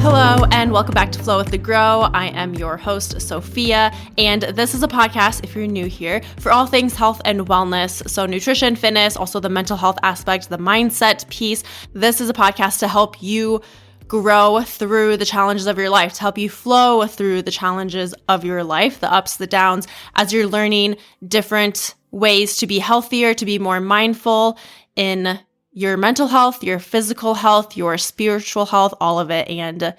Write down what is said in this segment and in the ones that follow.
Hello, and welcome back to Flow with the Grow. I am your host, Sophia, and this is a podcast, if you're new here, for all things health and wellness. So nutrition, fitness, also the mental health aspect, the mindset piece. This is a podcast to help you grow through the challenges of your life, to help you flow through the challenges of your life, the ups, the downs, as you're learning different ways to be healthier, to be more mindful in your mental health, your physical health, your spiritual health, all of it, and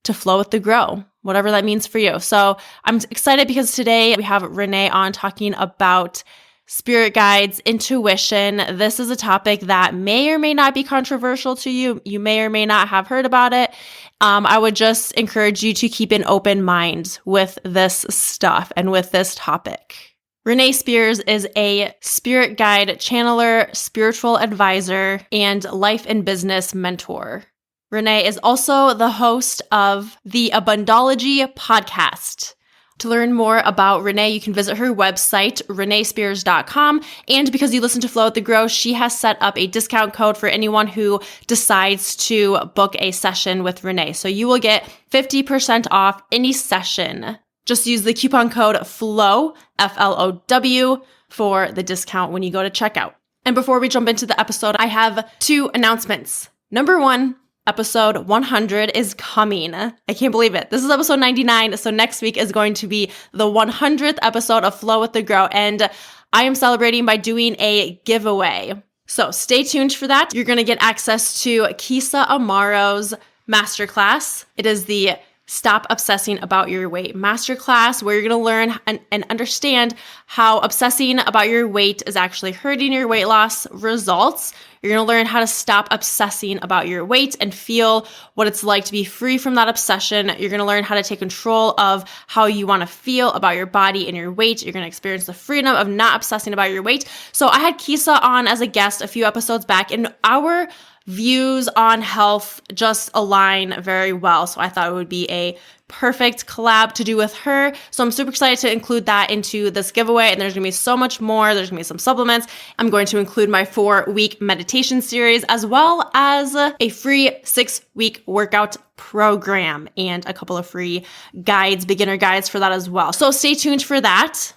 to flow with the grow, whatever that means for you. So I'm excited because today we have Renee on talking about spirit guides, intuition. This is a topic that may or may not be controversial to you. You may or may not have heard about it. I would just encourage you to keep an open mind with this stuff and with this topic. Renee Spears is a spirit guide channeler, spiritual advisor, and life and business mentor. Renee is also the host of the Abundology podcast. To learn more about Renee, you can visit her website, reneespears.com. And because you listen to Flow with the Grow, she has set up a discount code for anyone who decides to book a session with Renee. So you will get 50% off any session. Just use the coupon code FLOW, F-L-O-W, for the discount when you go to checkout. And before we jump into the episode, I have two announcements. Number one, episode 100 is coming. I can't believe it. This is episode 99, so next week is going to be the 100th episode of Flow with the Grow, and I am celebrating by doing a giveaway. So stay tuned for that. You're going to get access to Kisa Amaro's masterclass. It is the Stop Obsessing About Your Weight masterclass, where you're going to learn and understand how obsessing about your weight is actually hurting your weight loss results. You're going to learn how to stop obsessing about your weight and feel what it's like to be free from that obsession. You're going to learn how to take control of how you want to feel about your body and your weight. You're going to experience the freedom of not obsessing about your weight. So I had Kisa on as a guest a few episodes back, and our views on health just align very well. So I thought it would be a perfect collab to do with her. So I'm super excited to include that into this giveaway. And there's going to be so much more. There's going to be some supplements. I'm going to include my 4-week meditation series, as well as a free 6-week workout program and a couple of free guides, beginner guides for that as well. So stay tuned for that.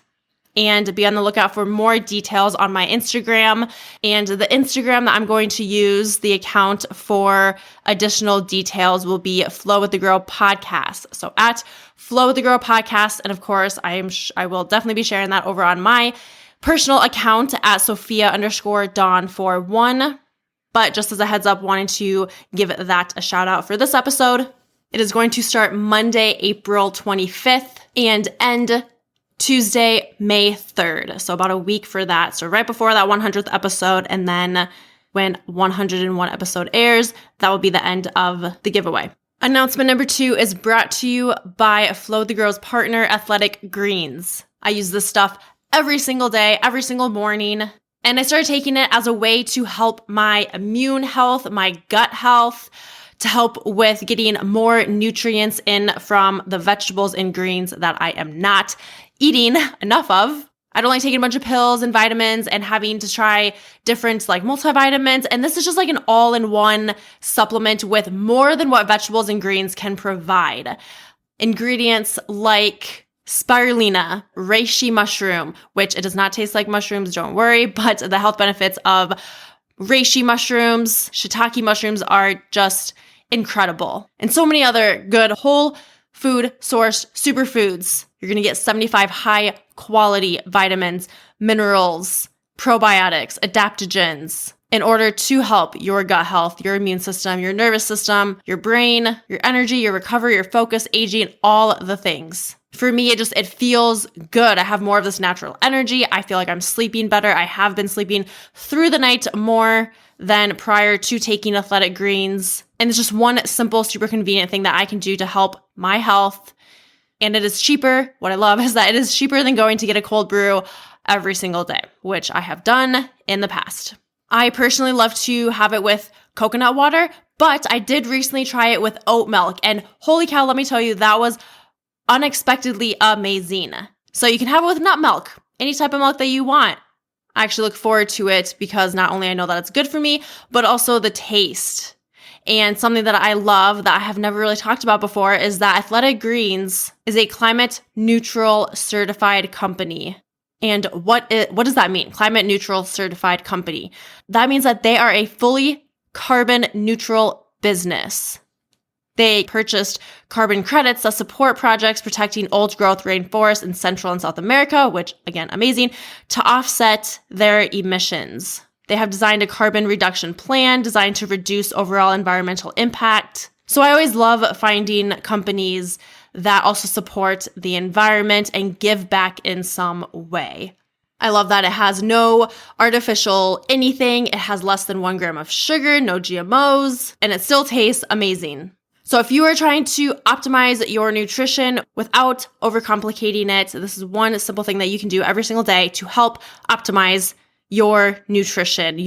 And be on the lookout for more details on my Instagram. And the Instagram that I'm going to use, the account for additional details, will be Flow with the Grow podcast. So at Flow with the Grow podcast. And of course, I will definitely be sharing that over on my personal account at Sophia_Dawn41. But just as a heads up, wanting to give that a shout out for this episode. It is going to start Monday, April 25th and end Tuesday, May 3rd. So about a week for that. So right before that 100th episode. And then when 101 episode airs, that will be the end of the giveaway. Announcement number 2 is brought to you by Flow the Girl's partner, Athletic Greens. I use this stuff every single day, every single morning. And I started taking it as a way to help my immune health, my gut health, to help with getting more nutrients in from the vegetables and greens that I am not eating enough of. I don't like taking a bunch of pills and vitamins and having to try different like multivitamins. And this is just like an all-in-one supplement with more than what vegetables and greens can provide. Ingredients like spirulina, reishi mushroom, which it does not taste like mushrooms, don't worry, but the health benefits of reishi mushrooms, shiitake mushrooms are just incredible. And so many other good whole food sourced superfoods. You're going to get 75 high quality vitamins, minerals, probiotics, adaptogens in order to help your gut health, your immune system, your nervous system, your brain, your energy, your recovery, your focus, aging, all the things. For me, it feels good. I have more of this natural energy. I feel like I'm sleeping better. I have been sleeping through the night more than prior to taking Athletic Greens. And it's just one simple, super convenient thing that I can do to help my health. And it is cheaper. What I love is that it is cheaper than going to get a cold brew every single day, which I have done in the past. I personally love to have it with coconut water, but I did recently try it with oat milk. And holy cow, let me tell you, that was unexpectedly amazing. So you can have it with nut milk, any type of milk that you want. I actually look forward to it because not only I know that it's good for me, but also the taste. And something that I love that I have never really talked about before is that Athletic Greens is a climate neutral certified company. And what does that mean? Climate neutral certified company. That means that they are a fully carbon neutral business. They purchased carbon credits that support projects protecting old growth rainforests in Central and South America, which again, amazing, to offset their emissions. They have designed a carbon reduction plan designed to reduce overall environmental impact. So I always love finding companies that also support the environment and give back in some way. I love that it has no artificial anything. It has less than 1 gram of sugar, no GMOs, and it still tastes amazing. So if you are trying to optimize your nutrition without overcomplicating it, this is one simple thing that you can do every single day to help optimize your nutrition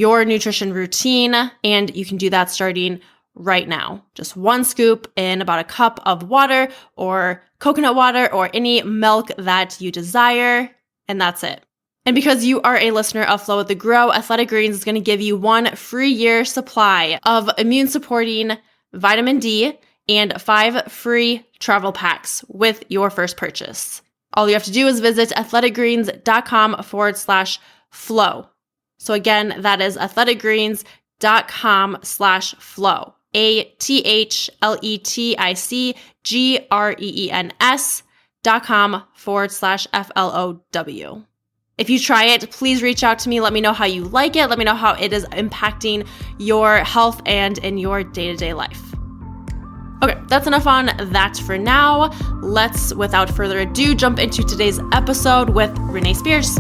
routine. And you can do that starting right now. Just 1 scoop in about a cup of water or coconut water or any milk that you desire. And that's it. And because you are a listener of Flow with the Grow, Athletic Greens is going to give you 1 free year supply of immune supporting vitamin D and 5 free travel packs with your first purchase. All you have to do is visit athleticgreens.com/flow. So again, that is athleticgreens.com/flow. athleticgreens.com/FLOW. If you try it, please reach out to me. Let me know how you like it. Let me know how it is impacting your health and in your day-to-day life. Okay, that's enough on that for now. Let's, without further ado, jump into today's episode with Renee Spears.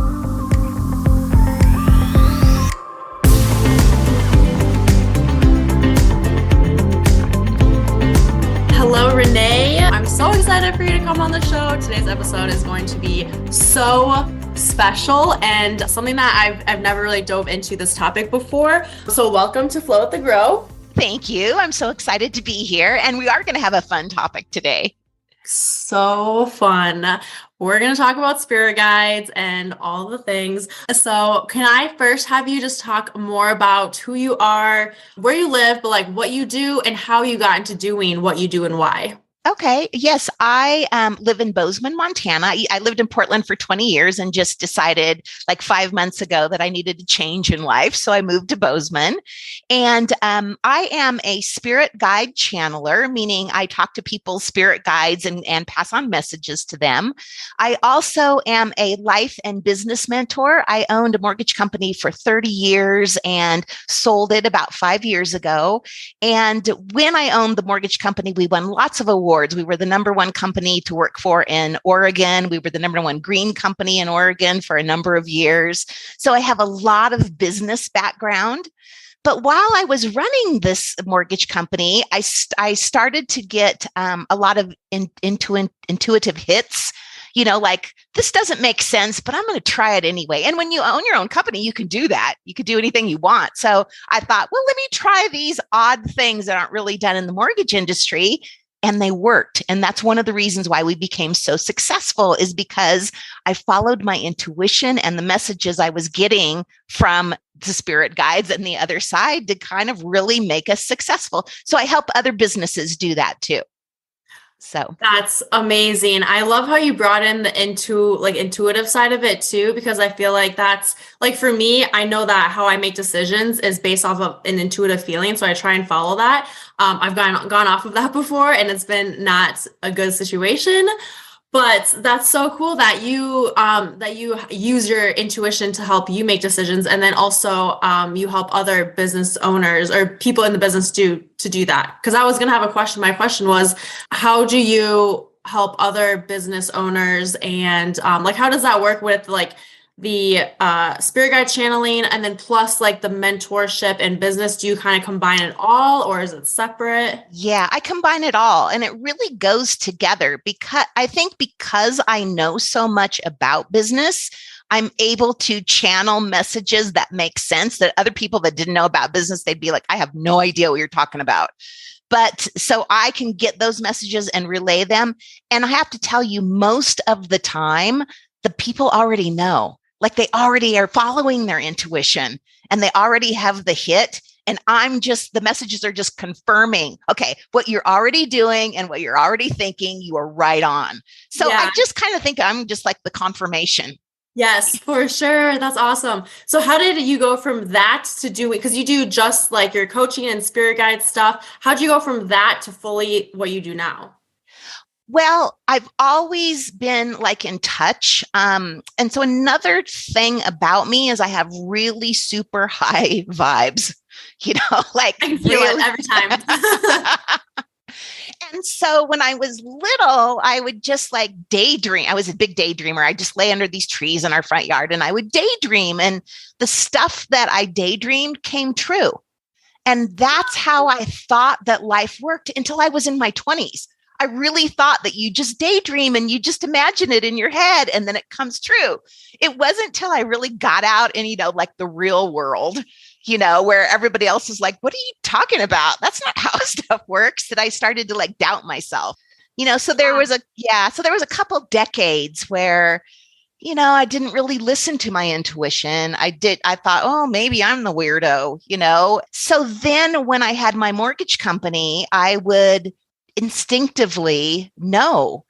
Hello, Renee. I'm so excited for you to come on the show. Today's episode is going to be so special and something that I've never really dove into this topic before. So welcome to Flow with the Grow. Thank you. I'm so excited to be here. And we are going to have a fun topic today. So fun. We're going to talk about spirit guides and all the things. So can I first have you just talk more about who you are, where you live, but like what you do and how you got into doing what you do and why? Okay. Yes, I live in Bozeman, Montana. I lived in Portland for 20 years and just decided like 5 months ago that I needed to change in life. So I moved to Bozeman. And I am a spirit guide channeler, meaning I talk to people's spirit guides and pass on messages to them. I also am a life and business mentor. I owned a mortgage company for 30 years and sold it about 5 years ago. And when I owned the mortgage company, we won lots of awards. We were the #1 company to work for in Oregon. We were the #1 green company in Oregon for a number of years. So I have a lot of business background. But while I was running this mortgage company, I started to get a lot of intuitive hits. You know, like, this doesn't make sense, but I'm going to try it anyway. And when you own your own company, you can do that. You can do anything you want. So I thought, well, let me try these odd things that aren't really done in the mortgage industry. And they worked. And that's one of the reasons why we became so successful, is because I followed my intuition and the messages I was getting from the spirit guides and the other side to kind of really make us successful. So I help other businesses do that too. So that's amazing. I love how you brought in the intuitive side of it too, because I feel like that's like, for me, I know that how I make decisions is based off of an intuitive feeling. So I try and follow that. I've gone off of that before and it's been not a good situation, but that's so cool that you use your intuition to help you make decisions. And then also you help other business owners or people in the business to do that. Because I was going to have a question. My question was, how do you help other business owners? And how does that work with like the spirit guide channeling and then plus like the mentorship and business? Do you kind of combine it all or is it separate? Yeah, I combine it all and it really goes together because I know so much about business, I'm able to channel messages that make sense that other people that didn't know about business, they'd be like, I have no idea what you're talking about. But so I can get those messages and relay them. And I have to tell you, most of the time, the people already know. Like, they already are following their intuition and they already have the hit. And the messages are just confirming, okay, what you're already doing and what you're already thinking, you are right on. So I just kind of think I'm just like the confirmation. Yes, for sure. That's awesome. So how did you go from that to doing, because you do just like your coaching and spirit guide stuff. How'd you go from that to fully what you do now? Well, I've always been like in touch. And so another thing about me is I have really super high vibes, like I can feel it every time. And so when I was little, I would just like daydream. I was a big daydreamer. I just lay under these trees in our front yard and I would daydream. And the stuff that I daydreamed came true. And that's how I thought that life worked until I was in my 20s. I really thought that you just daydream and you just imagine it in your head and then it comes true. It wasn't until I really got out in, like the real world, where everybody else is like, what are you talking about? That's not how stuff works, that I started to like doubt myself. So there was a couple decades where, I didn't really listen to my intuition. I thought, oh, maybe I'm the weirdo, So then when I had my mortgage company, I would instinctively know.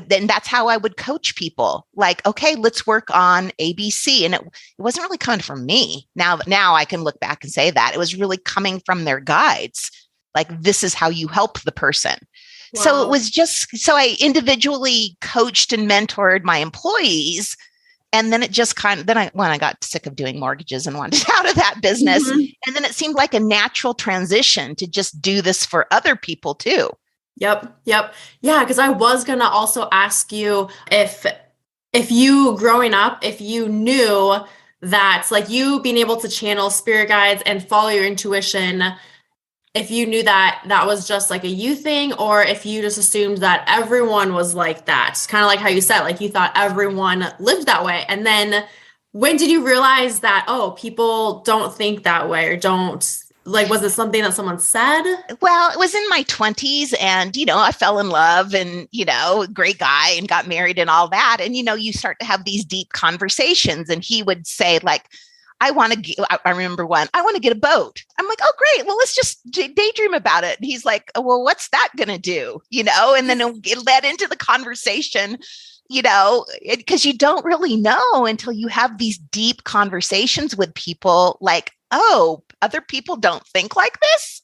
Then that's how I would coach people. Like, okay, let's work on ABC. And it wasn't really coming from me. Now I can look back and say that it was really coming from their guides. Like, this is how you help the person. Wow. So it was so I individually coached and mentored my employees. And then it just when I got sick of doing mortgages and wanted out of that business. Mm-hmm. And then it seemed like a natural transition to just do this for other people too. Yep. Yeah. Because I was going to also ask you if you growing up, if you knew that like you being able to channel spirit guides and follow your intuition, if you knew that that was just like a you thing, or if you just assumed that everyone was like that. It's kind of like how you said, like you thought everyone lived that way. And then when did you realize that, oh, people don't think that way or don't? Like, was it something that someone said? Well, it was in my 20s and, I fell in love and, great guy and got married and all that. And, you start to have these deep conversations and he would say like, I remember one, I want to get a boat. I'm like, oh, great. Well, let's just daydream about it. And he's like, oh, well, what's that going to do? And then it led into the conversation, because you don't really know until you have these deep conversations with people like, oh, other people don't think like this.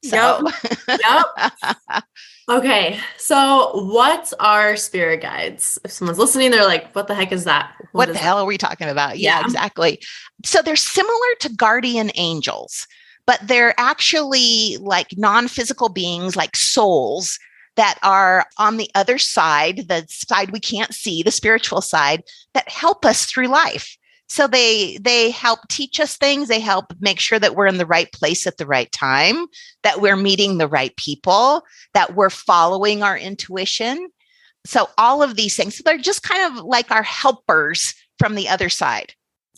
So. Yep. Okay. So what are spirit guides? If someone's listening, they're like, what the heck is that? What the hell are we talking about? Yeah, exactly. So they're similar to guardian angels, but they're actually like non-physical beings, like souls that are on the other side, the side we can't see, the spiritual side, that help us through life. So they help teach us things. They help make sure that we're in the right place at the right time, that we're meeting the right people, that we're following our intuition. So all of these things, so they're just kind of like our helpers from the other side.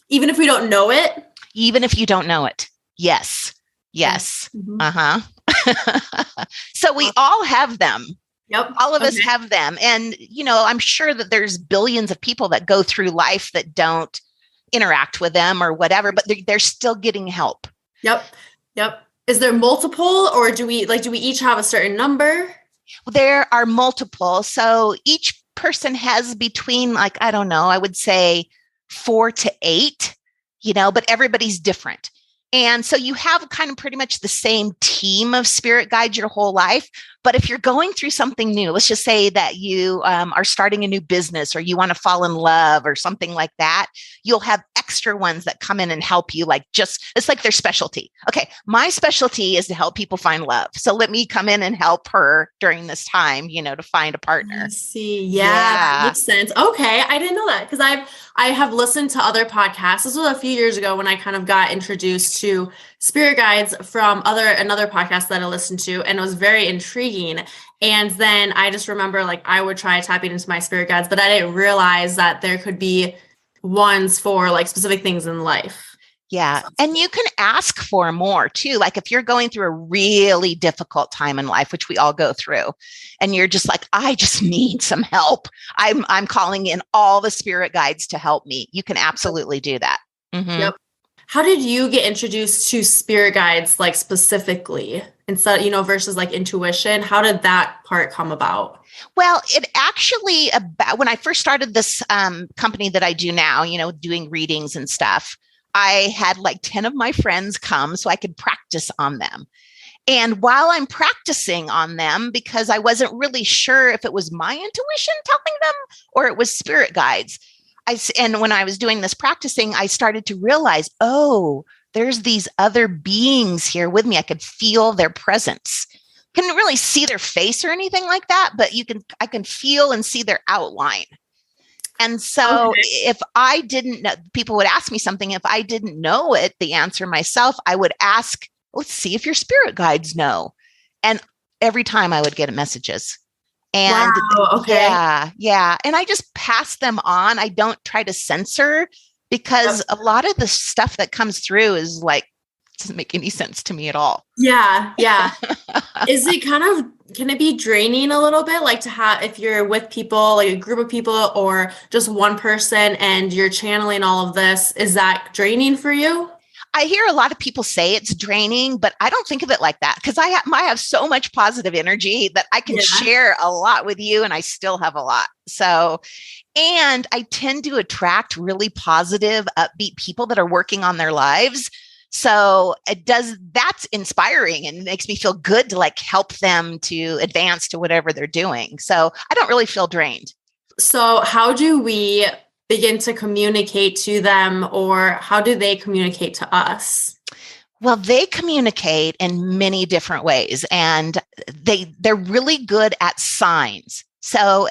Even if we don't know it? Even if you don't know it. Yes. Mm-hmm. Uh-huh. So we all have them. Yep. All of us have them. And, I'm sure that there's billions of people that go through life that don't interact with them or whatever, but they're still getting help. Yep. Is there multiple, or do we each have a certain number? Well, there are multiple. So each person has between I don't know, I would say 4 to 8, but everybody's different. And so you have kind of pretty much the same team of spirit guides your whole life. But if you're going through something new, let's just say that you are starting a new business or you want to fall in love or something like that, you'll have extra ones that come in and help you. It's like their specialty. Okay, my specialty is to help people find love. So let me come in and help her during this time, to find a partner. I see. Yeah, that makes sense. Okay, I didn't know that because I have listened to other podcasts. This was a few years ago when I kind of got introduced to spirit guides from another podcast that I listened to, and it was very intriguing. And then I just remember I would try tapping into my spirit guides, but I didn't realize that there could be ones for specific things in life. Yeah. And you can ask for more too. Like if you're going through a really difficult time in life, which we all go through, and you're just like, I just need some help. I'm calling in all the spirit guides to help me. You can absolutely do that. Mm-hmm. Yep. how did you get introduced to spirit guides, like specifically, instead, versus like intuition? How did that part come about? Well, it actually, about when I first started this company that I do now, doing readings and stuff, I had like 10 of my friends come so I could practice on them. And while I'm practicing on them, because I wasn't really sure if it was my intuition telling them or it was spirit guides, and when I was doing this practicing, I started to realize, oh, there's these other beings here with me. I could feel their presence. Couldn't really see their face or anything like that, but I can feel and see their outline. And so if I didn't know, people would ask me something. If I didn't know it, the answer myself, I would ask, let's see if your spirit guides know. And every time I would get messages. And yeah. And I just pass them on. I don't try to censor, because a lot of the stuff that comes through is like, doesn't make any sense to me at all. Yeah. Is it can it be draining a little bit? Like to have, if you're with people, like a group of people or just one person and you're channeling all of this, is that draining for you? I hear a lot of people say it's draining, but I don't think of it like that, because I have so much positive energy that I can share a lot with you, and I still have a lot. So, and I tend to attract really positive, upbeat people that are working on their lives. So that's inspiring and makes me feel good to like help them to advance to whatever they're doing. So I don't really feel drained. So how do we begin to communicate to them, or how do they communicate to us? Well, they communicate in many different ways, and they're really good at signs. So,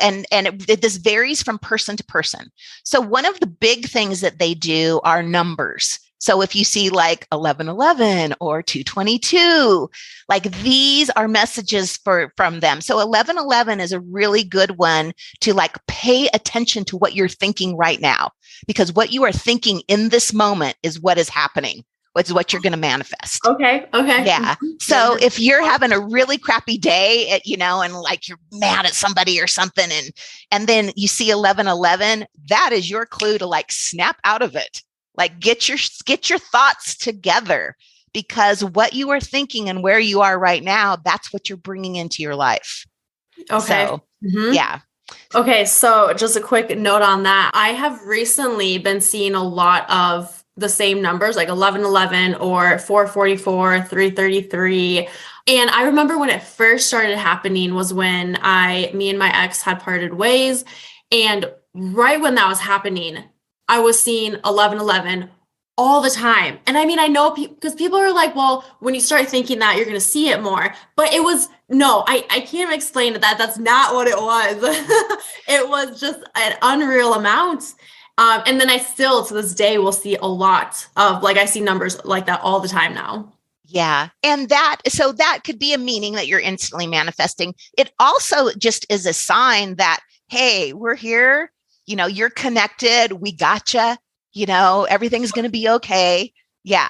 this varies from person to person. So one of the big things that they do are numbers. So if you see like 1111 or 222, like these are messages from them. So 1111 is a really good one to like pay attention to what you're thinking right now, because what you are thinking in this moment is what is happening. It's what you're going to manifest. Okay. Yeah. So if you're having a really crappy day, and like you're mad at somebody or something, and then you see 1111, that is your clue to like snap out of it. Like get your thoughts together, because what you are thinking and where you are right now, that's what you're bringing into your life. Okay. So, yeah. Okay. So just a quick note on that. I have recently been seeing a lot of the same numbers, like 1111 or 444, 333. And I remember when it first started happening was when me and my ex had parted ways. And right when that was happening, I was seeing 1111 all the time. And I mean, I know because people are like, well, when you start thinking that, you're going to see it more. But it was, no, I can't explain that. That's not what it was. It was just an unreal amount. And then I still, to this day, will see a lot of, like, I see numbers like that all the time now. Yeah. And that could be a meaning that you're instantly manifesting. It also just is a sign that, hey, we're here. You're connected. We gotcha. Everything's going to be okay. Yeah.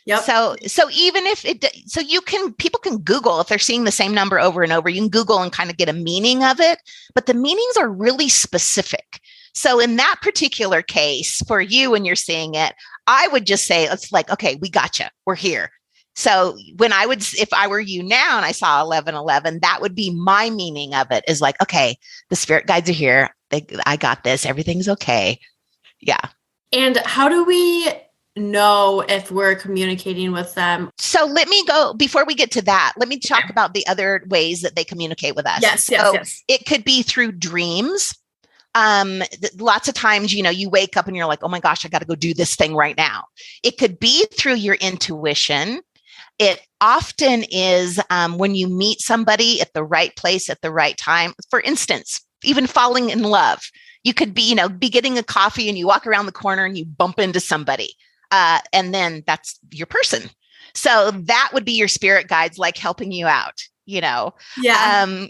Yep. So even if people can Google, if they're seeing the same number over and over, you can Google and kind of get a meaning of it, but the meanings are really specific. So in that particular case for you, when you're seeing it, I would just say, it's like, okay, we gotcha. We're here. So if I were you now and I saw 1111, that would be my meaning of it, is like, okay, the spirit guides are here. I got this. Everything's okay. Yeah. And how do we know if we're communicating with them? So let me go, before we get to that, let me talk about the other ways that they communicate with us. Yes. It could be through dreams. Lots of times, you wake up and you're like, oh my gosh, I got to go do this thing right now. It could be through your intuition. It often is when you meet somebody at the right place at the right time. For instance, even falling in love. You could be getting a coffee and you walk around the corner and you bump into somebody. And then that's your person. So that would be your spirit guides, like helping you out, Yeah.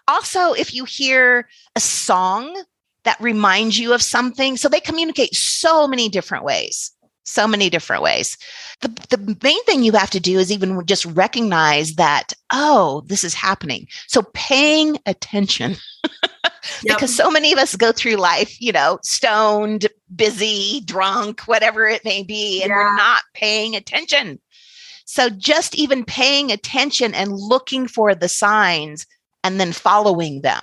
Also, if you hear a song that reminds you of something, so they communicate so many different ways. The main thing you have to do is even just recognize that, oh, this is happening. So paying attention Yep. Because so many of us go through life, stoned, busy, drunk, whatever it may be, and we're not paying attention. So just even paying attention and looking for the signs and then following them.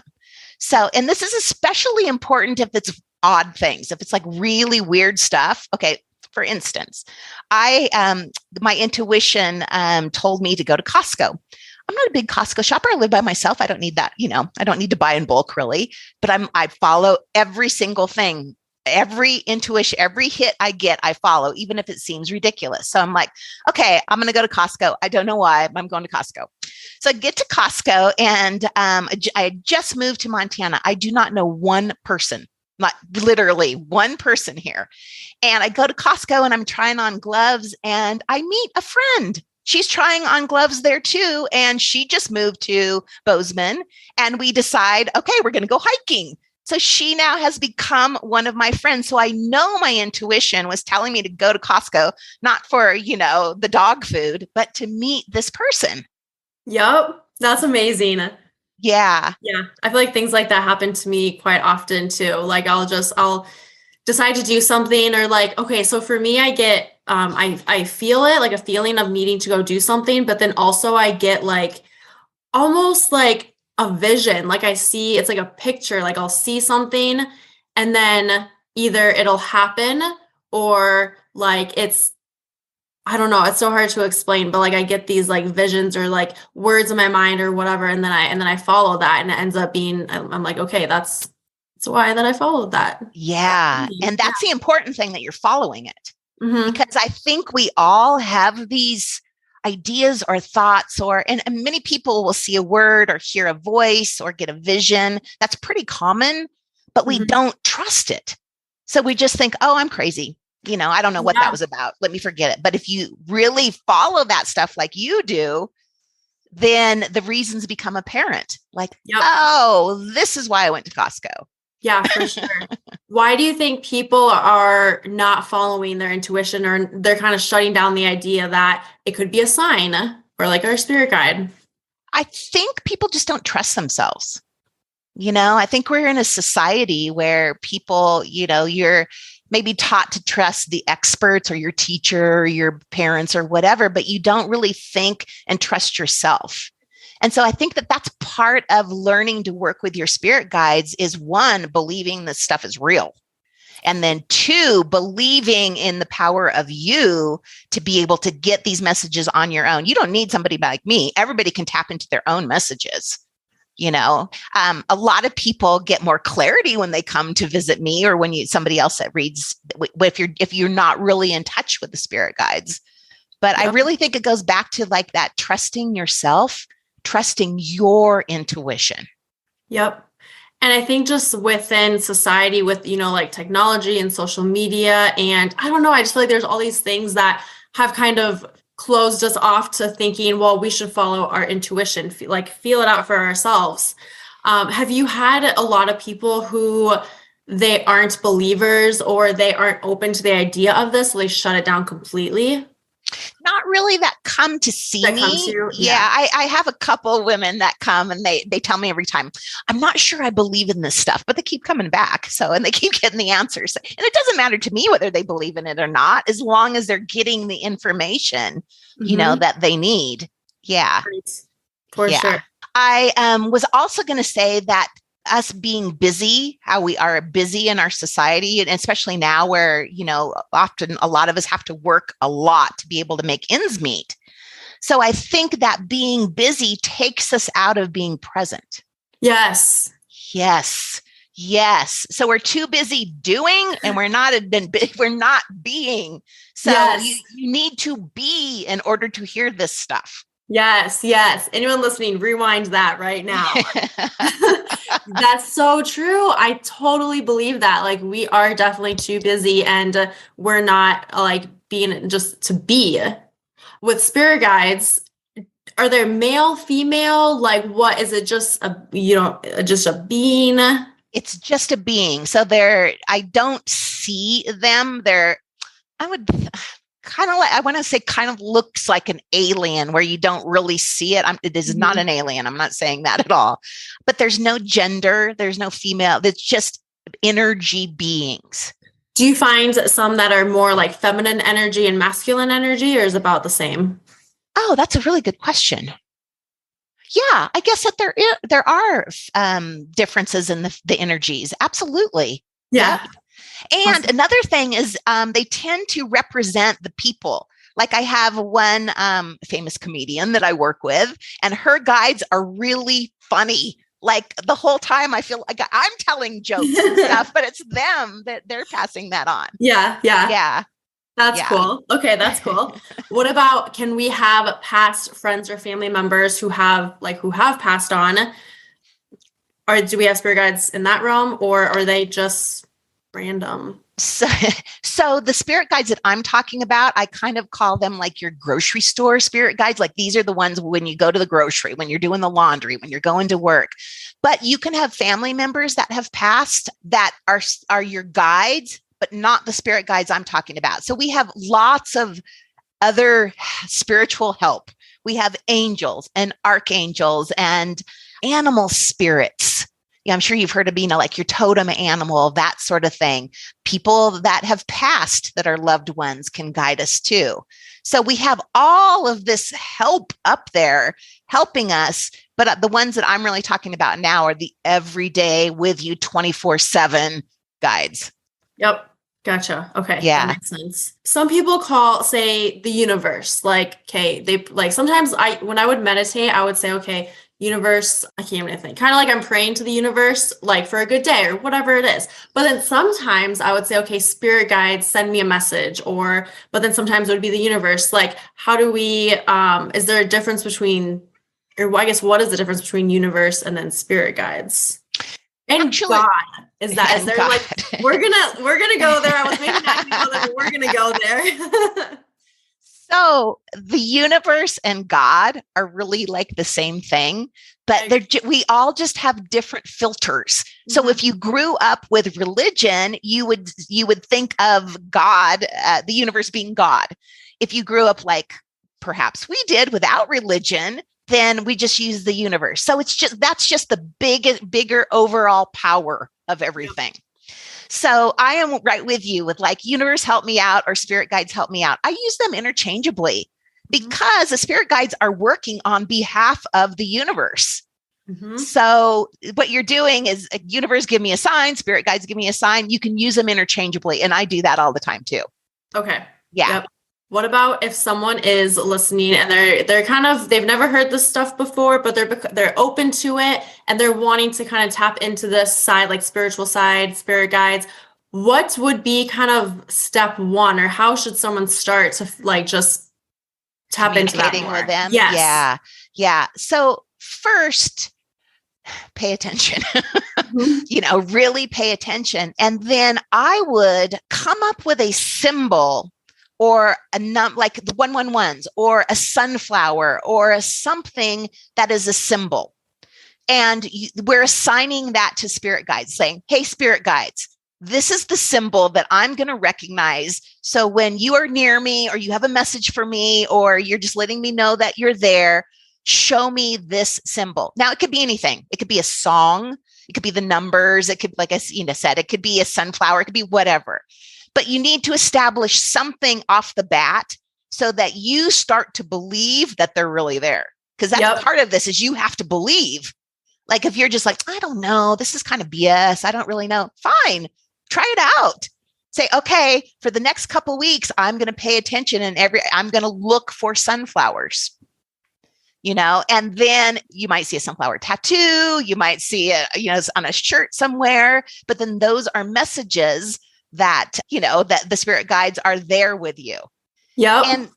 So, and this is especially important if it's odd things, if it's like really weird stuff. Okay. For instance, my intuition told me to go to Costco. I'm not a big Costco shopper. I live by myself. I don't need that. I don't need to buy in bulk really, but I follow every single thing. Every intuition, every hit I get, I follow, even if it seems ridiculous. So I'm like, okay, I'm going to go to Costco. I don't know why, but I'm going to Costco. So I get to Costco and I just moved to Montana. I do not know one person, not literally one person here. And I go to Costco and I'm trying on gloves and I meet a friend. She's trying on gloves there too. And she just moved to Bozeman and we decide, okay, we're going to go hiking. So she now has become one of my friends. So I know my intuition was telling me to go to Costco, not for, the dog food, but to meet this person. Yep. That's amazing. Yeah. Yeah. I feel like things like that happen to me quite often too. Like I'll decide to do something or like, okay, so for me, I get, I feel it, like a feeling of needing to go do something, but then also I get like, almost like a vision. Like I see, it's like a picture, like I'll see something and then either it'll happen or like I don't know, it's so hard to explain, but like I get these like visions or like words in my mind or whatever. And then I follow that and it ends up being, I'm like, okay, that's why that I followed that. Yeah. And that's the important thing, that you're following it. Mm-hmm. Because I think we all have these ideas or thoughts and many people will see a word or hear a voice or get a vision. That's pretty common, but we don't trust it. So we just think, oh, I'm crazy. I don't know what that was about. Let me forget it. But if you really follow that stuff like you do, then the reasons become apparent. Like, oh, this is why I went to Costco. Yeah, for sure. Why do you think people are not following their intuition or they're kind of shutting down the idea that it could be a sign or like our spirit guide? I think people just don't trust themselves. I think we're in a society where people, you're maybe taught to trust the experts or your teacher or your parents or whatever, but you don't really think and trust yourself. And so I think that that's part of learning to work with your spirit guides is one, believing this stuff is real. And then two, believing in the power of you to be able to get these messages on your own. You don't need somebody like me. Everybody can tap into their own messages. A lot of people get more clarity when they come to visit me or when somebody else that reads, if you're not really in touch with the spirit guides. But I really think it goes back to like that trusting yourself, trusting your intuition. Yep. And I think just within society with, like technology and social media, and I don't know, I just feel like there's all these things that have kind of closed us off to thinking, well, we should follow our intuition, feel it out for ourselves. Have you had a lot of people who they aren't believers or they aren't open to the idea of this, so they shut it down completely? Not really that come to see me. I have a couple of women that come and they tell me every time, I'm not sure I believe in this stuff, but they keep coming back. And they keep getting the answers. And it doesn't matter to me whether they believe in it or not, as long as they're getting the information, that they need. Yeah. For sure. I was also going to say that us being busy, how we are busy in our society, and especially now where, often a lot of us have to work a lot to be able to make ends meet. So I think that being busy takes us out of being present. Yes. So we're too busy doing and we're not being. So you need to be in order to hear this stuff. Yes. Anyone listening, rewind that right now. That's so true. I totally believe that. Like we are definitely too busy and we're not like being just to be. With spirit guides, are there male, female? Like what is it? Just just a being? It's just a being. So I don't see them. kind of like, I want to say kind of looks like an alien where you don't really see it. It is not an alien. I'm not saying that at all, but there's no gender. There's no female. It's just energy beings. Do you find some that are more like feminine energy and masculine energy, or is it about the same? Oh, that's a really good question. Yeah, I guess that there are differences in the energies. Absolutely. Yeah. And awesome. Another thing is they tend to represent the people. Like I have one famous comedian that I work with, and her guides are really funny. Like the whole time I feel like I'm telling jokes and stuff, but it's them that they're passing that on. Yeah. That's cool. Okay, that's cool. What about, can we have past friends or family members who have passed on? Or do we have spirit guides in that realm, or are they just random? So the spirit guides that I'm talking about, I kind of call them like your grocery store spirit guides. Like these are the ones when you go to the grocery, when you're doing the laundry, when you're going to work. But you can have family members that have passed that are your guides, but not the spirit guides I'm talking about. So we have lots of other spiritual help. We have angels and archangels and animal spirits. Yeah, I'm sure you've heard of, like your totem animal, that sort of thing. People that have passed that are loved ones can guide us too. So we have all of this help up there helping us. But the ones that I'm really talking about now are the everyday with you 24/7 guides. Yep. Gotcha. Okay. Yeah. That makes sense. Some people say the universe, like, okay, they like, sometimes when I would meditate, I would say, okay, universe, I can't even think, kind of like I'm praying to the universe, like for a good day or whatever it is. But then sometimes I would say, okay, spirit guides, send me a message, but then sometimes it would be the universe. Like, how do we, is there a difference between, or I guess, what is the difference between universe and then spirit guides? And actually, God, is there God. Like, we're gonna go there. I was maybe not gonna go there, but we're gonna go there. So the universe and God are really like the same thing, but we all just have different filters. Mm-hmm. So if you grew up with religion, you would think of God, the universe being God. If you grew up like perhaps we did without religion, then we just use the universe. So that's just the bigger overall power of everything. Yep. So I am right with you with like universe help me out or spirit guides help me out. I use them interchangeably because the spirit guides are working on behalf of the universe. Mm-hmm. So what you're doing is universe, give me a sign, spirit guides, give me a sign. You can use them interchangeably. And I do that all the time too. Okay. Yeah. Yep. What about if someone is listening and they've never heard this stuff before, but they're open to it and they're wanting to kind of tap into this side, like spiritual side, spirit guides. What would be kind of step one, or how should someone start to like just tap into that more? With them? Yes. Yeah. So first, pay attention. Mm-hmm. Really pay attention. And then I would come up with a symbol or like the 111s or a sunflower or something that is a symbol. And we're assigning that to spirit guides saying, hey, spirit guides, this is the symbol that I'm going to recognize. So when you are near me or you have a message for me, or you're just letting me know that you're there, show me this symbol. Now it could be anything. It could be a song. It could be the numbers. It could, like I said, it could be a sunflower. It could be whatever. But you need to establish something off the bat so that you start to believe that they're really there. Because that's part of this is you have to believe. Like if you're just like, I don't know, this is kind of BS. I don't really know. Fine. Try it out. Say, okay, for the next couple of weeks, I'm going to pay attention and I'm going to look for sunflowers. And then you might see a sunflower tattoo. You might see it, on a shirt somewhere. But then those are messages that, that the spirit guides are there with you. Yeah. And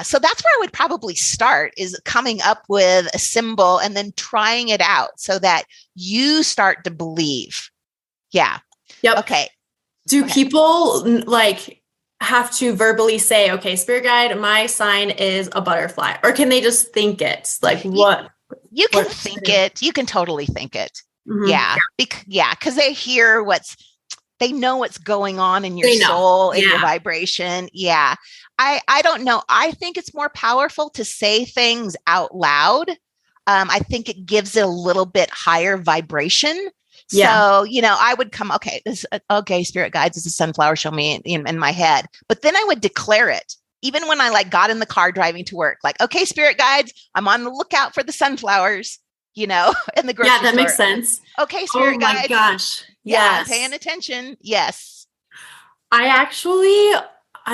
so that's where I would probably start, is coming up with a symbol and then trying it out so that you start to believe. Yeah. Yep. Okay. Do people like have to verbally say, okay, spirit guide, my sign is a butterfly, or can they just think it? Like what? You can think it. You can totally think it. Mm-hmm. Yeah. Because they hear what's They know what's going on in your They know. soul, in your Yeah. vibration. Yeah. I don't know. I think it's more powerful to say things out loud. I think it gives it a little bit higher vibration. Yeah. So, I would come, okay, okay, spirit guides, this is sunflower, show me in my head. But then I would declare it. Even when I got in the car driving to work, okay, spirit guides, I'm on the lookout for the sunflowers, in the grocery store. Yeah, that makes sense. Okay, spirit guides. Oh my gosh. Yeah, Yes. I'm paying attention. Yes. I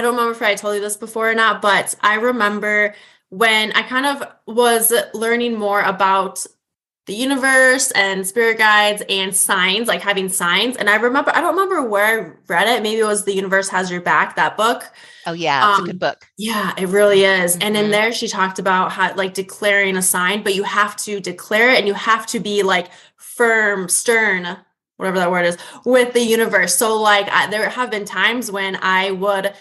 don't remember if I told you this before or not, but I remember when I kind of was learning more about the universe and spirit guides and signs, like having signs. And I don't remember where I read it. Maybe it was The Universe Has Your Back, that book. Oh yeah, it's a good book. Yeah, it really is. Mm-hmm. And in there, she talked about how declaring a sign, but you have to declare it and you have to be firm, stern, whatever that word is, with the universe. So there have been times when I would,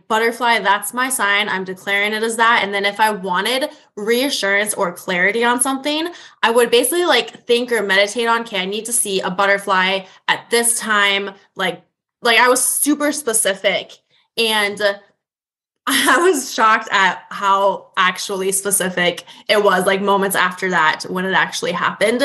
butterfly, that's my sign. I'm declaring it as that. And then if I wanted reassurance or clarity on something, I would basically think or meditate on, okay, I need to see a butterfly at this time. I was super specific, and I was shocked at how actually specific it was, moments after that when it actually happened.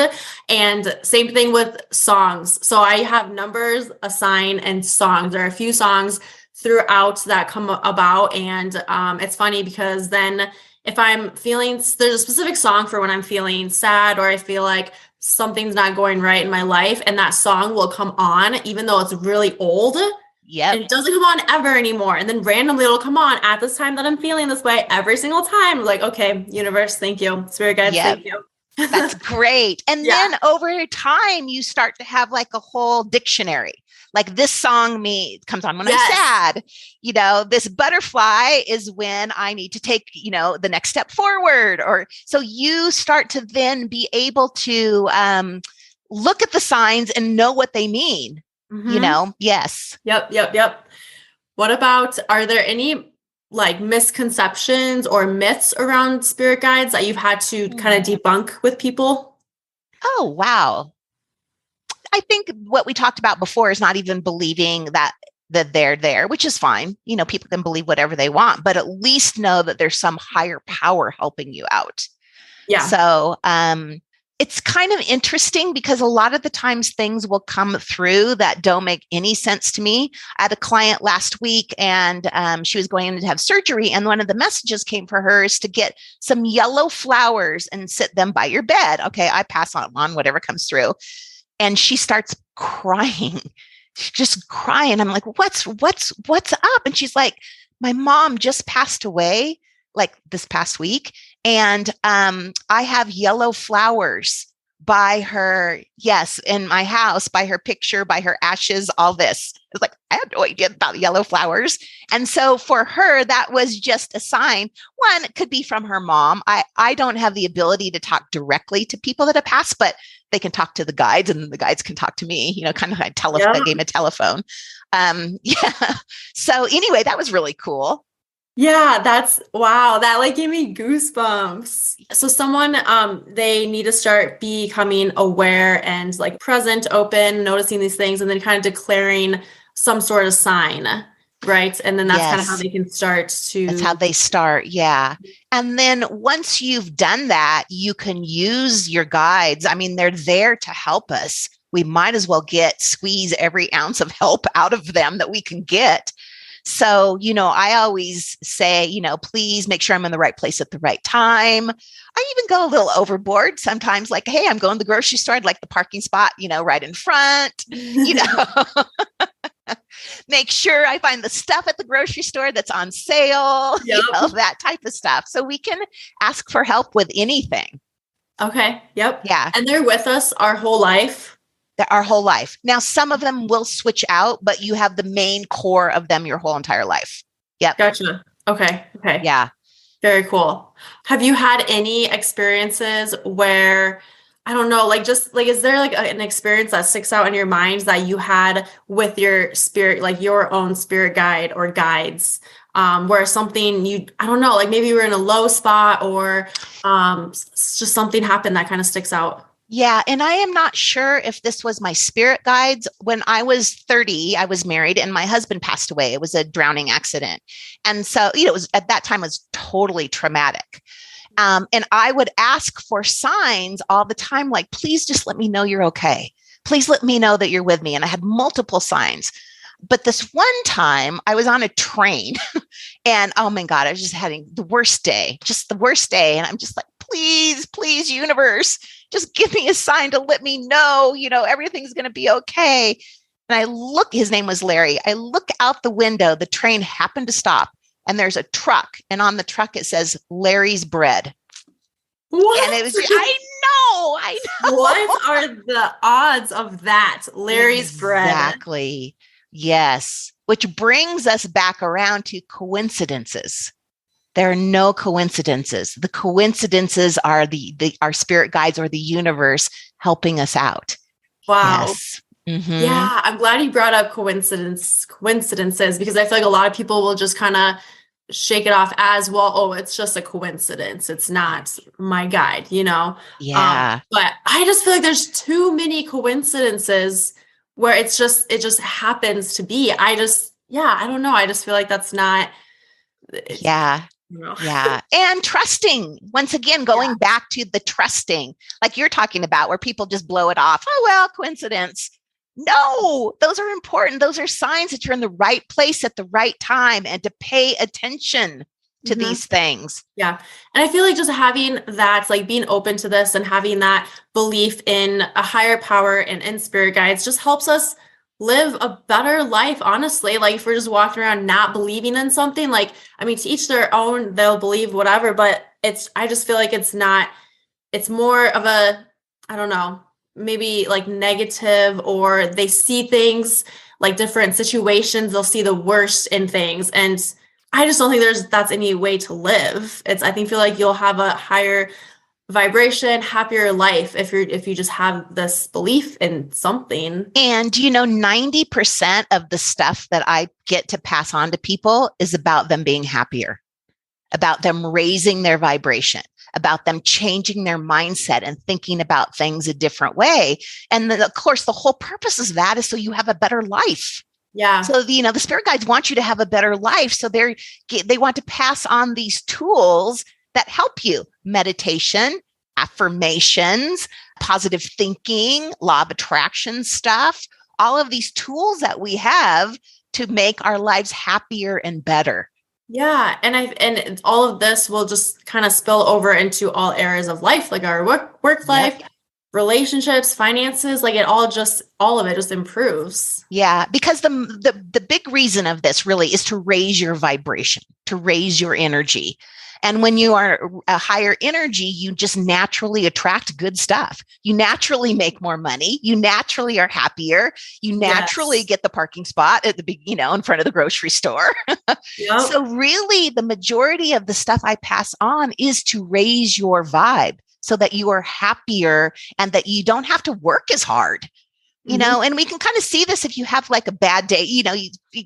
And same thing with songs. So I have numbers, a sign, and songs. There are a few songs throughout that come about. And it's funny because then if I'm feeling, there's a specific song for when I'm feeling sad or I feel like something's not going right in my life, and that song will come on, even though it's really old. Yep. And it doesn't come on ever anymore. And then randomly it'll come on at this time that I'm feeling this way every single time. Okay, universe, thank you. Spirit guides, thank you. That's great. And then over time, you start to have a whole dictionary. This song comes on when I'm sad. This butterfly is when I need to take, the next step forward. Or so you start to then be able to look at the signs and know what they mean. Mm-hmm. Yes. Yep. What about, are there any misconceptions or myths around spirit guides that you've had to kind of debunk with people? Oh, wow. I think what we talked about before is not even believing that they're there, which is fine. People can believe whatever they want, but at least know that there's some higher power helping you out. Yeah. So, it's kind of interesting because a lot of the times things will come through that don't make any sense to me. I had a client last week and she was going in to have surgery, and one of the messages came for her is to get some yellow flowers and sit them by your bed. Okay, I pass on whatever comes through. And she starts crying. She's just crying. I'm like, what's up? And she's like, my mom just passed away this past week. And I have yellow flowers by her, in my house, by her picture, by her ashes, all this. It's I had no idea about yellow flowers. And so for her, that was just a sign. One, it could be from her mom. I don't have the ability to talk directly to people that have passed, but they can talk to the guides and the guides can talk to me, kind of like a game of telephone. So anyway, that was really cool. Yeah, wow. That gave me goosebumps. So someone, they need to start becoming aware and present, open, noticing these things, and then kind of declaring some sort of sign, right? And then that's kind of how they can start to. That's how they start. Yeah. And then once you've done that, you can use your guides. I mean, they're there to help us. We might as well squeeze every ounce of help out of them that we can get. So, I always say, please make sure I'm in the right place at the right time. I even go a little overboard sometimes, hey, I'm going to the grocery store. I'd like the parking spot, right in front, make sure I find the stuff at the grocery store that's on sale, that type of stuff. So we can ask for help with anything. Okay. Yep. Yeah. And they're with us our whole life. Our whole life. Now, some of them will switch out, but you have the main core of them your whole entire life. Yep. Gotcha. Okay. Yeah. Very cool. Have you had any experiences where, I don't know, is there an experience that sticks out in your mind that you had with your spirit, your own spirit guide or guides, where something I don't know, maybe you were in a low spot or just something happened that kind of sticks out? Yeah. And I am not sure if this was my spirit guides. When I was 30, I was married and my husband passed away. It was a drowning accident. And so, it was at that time, it was totally traumatic. And I would ask for signs all the time, like, please just let me know you're okay. Please let me know that you're with me. And I had multiple signs. But this one time I was on a train and oh my God, I was just having the worst day, just the worst day. And I'm just like, please, please, universe, just give me a sign to let me know, everything's going to be okay. And his name was Larry. I look out the window, the train happened to stop and there's a truck. And on the truck, it says Larry's Bread. What? And it was, I know. What are the odds of that? Larry's Bread. Exactly. Yes. Which brings us back around to coincidences. There are no coincidences. The coincidences are our spirit guides or the universe helping us out. Wow. Yes. Mm-hmm. Yeah, I'm glad you brought up coincidences, because I feel like a lot of people will just kind of shake it off as, well, oh, it's just a coincidence. It's not my guide, Yeah. But I just feel like there's too many coincidences where it just happens to be. I don't know. I just feel like that's not. Yeah. Yeah. And trusting, once again, going back to the trusting, like you're talking about, where people just blow it off. Oh, well, coincidence. No, those are important. Those are signs that you're in the right place at the right time and to pay attention to these things. Yeah. And I feel like just having that, like being open to this and having that belief in a higher power and in spirit guides just helps us live a better life, honestly. Like if we're just walking around not believing in something, like, I mean, to each their own, they'll believe whatever, but I just feel like it's more of a, I don't know, maybe like negative, or they see things like different situations. They'll see the worst in things. And I just don't think that's any way to live. I feel like you'll have a higher vibration, happier life if you just have this belief in something. And 90% of the stuff that I get to pass on to people is about them being happier, about them raising their vibration, about them changing their mindset and thinking about things a different way. And then, of course, the whole purpose of that is so you have a better life. Yeah. So, the spirit guides want you to have a better life. So they want to pass on these tools that help you: meditation, affirmations, positive thinking, law of attraction stuff, all of these tools that we have to make our lives happier and better. Yeah. And all of this will just kind of spill over into all areas of life, like our work life, relationships, finances, like all of it just improves. Yeah, because the big reason of this really is to raise your vibration, to raise your energy. And when you are a higher energy, you just naturally attract good stuff. You naturally make more money. You naturally are happier. You naturally get the parking spot at the in front of the grocery store. Yep. So really, the majority of the stuff I pass on is to raise your vibe, so that you are happier and that you don't have to work as hard. And we can kind of see this if you have like a bad day. You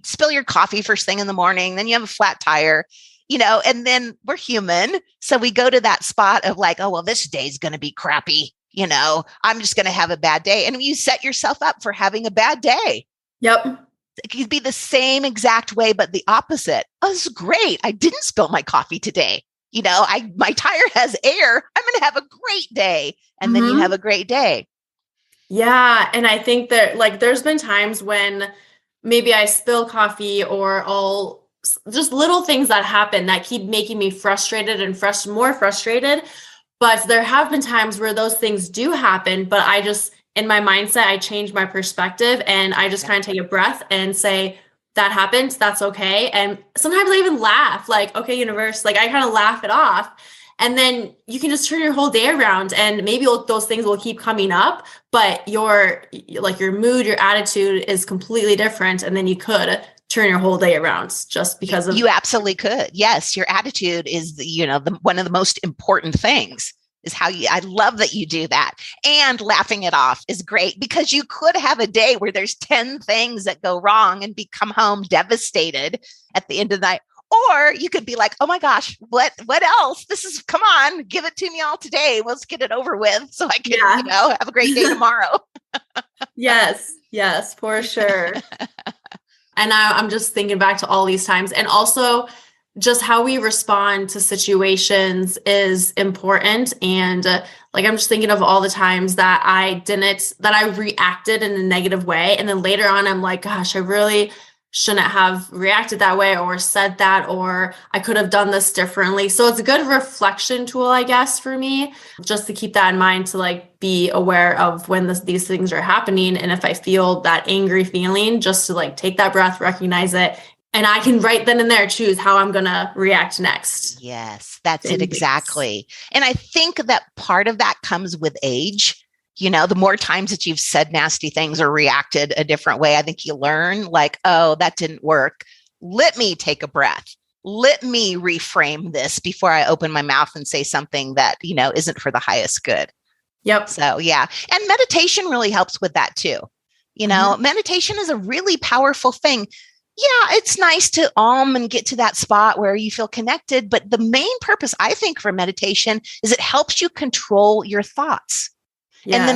spill your coffee first thing in the morning, then you have a flat tire, and then we're human. So we go to that spot of like, oh, well, this day's going to be crappy. I'm just going to have a bad day. And you set yourself up for having a bad day. Yep. It could be the same exact way, but the opposite. Oh, this is great. I didn't spill my coffee today. My tire has air. I'm going to have a great day. And then you have a great day. Yeah. And I think that there's been times when maybe I spill coffee or just little things that happen that keep making me frustrated and more frustrated. But there have been times where those things do happen, but I just, in my mindset, I change my perspective and I just kind of take a breath and say, that happened. That's okay. And sometimes I even laugh, like, okay, universe, I kind of laugh it off. And then you can just turn your whole day around, and maybe those things will keep coming up, but your mood, your attitude is completely different. And then you could turn your whole day around just because of. You absolutely could. Yes. Your attitude is one of the most important things. Is how I love that you do that. And laughing it off is great, because you could have a day where there's 10 things that go wrong and come home devastated at the end of the night. Or you could be like, oh my gosh, what else? Come on, give it to me all today. Let's get it over with so I can, have a great day tomorrow. Yes, for sure. And I'm just thinking back to all these times, and also just how we respond to situations is important. And I'm just thinking of all the times that I reacted in a negative way. And then later on, I'm like, gosh, I really shouldn't have reacted that way or said that, or I could have done this differently. So it's a good reflection tool, I guess, for me, just to keep that in mind, to be aware of when these things are happening. And if I feel that angry feeling, just to take that breath, recognize it. And I can right then and there choose how I'm going to react next. Yes, that's it exactly. And I think that part of that comes with age. The more times that you've said nasty things or reacted a different way, I think you learn oh, that didn't work. Let me take a breath. Let me reframe this before I open my mouth and say something that, isn't for the highest good. Yep. So, yeah. And meditation really helps with that too. Meditation is a really powerful thing. Yeah, it's nice to and get to that spot where you feel connected. But the main purpose, I think, for meditation is it helps you control your thoughts. Yes. And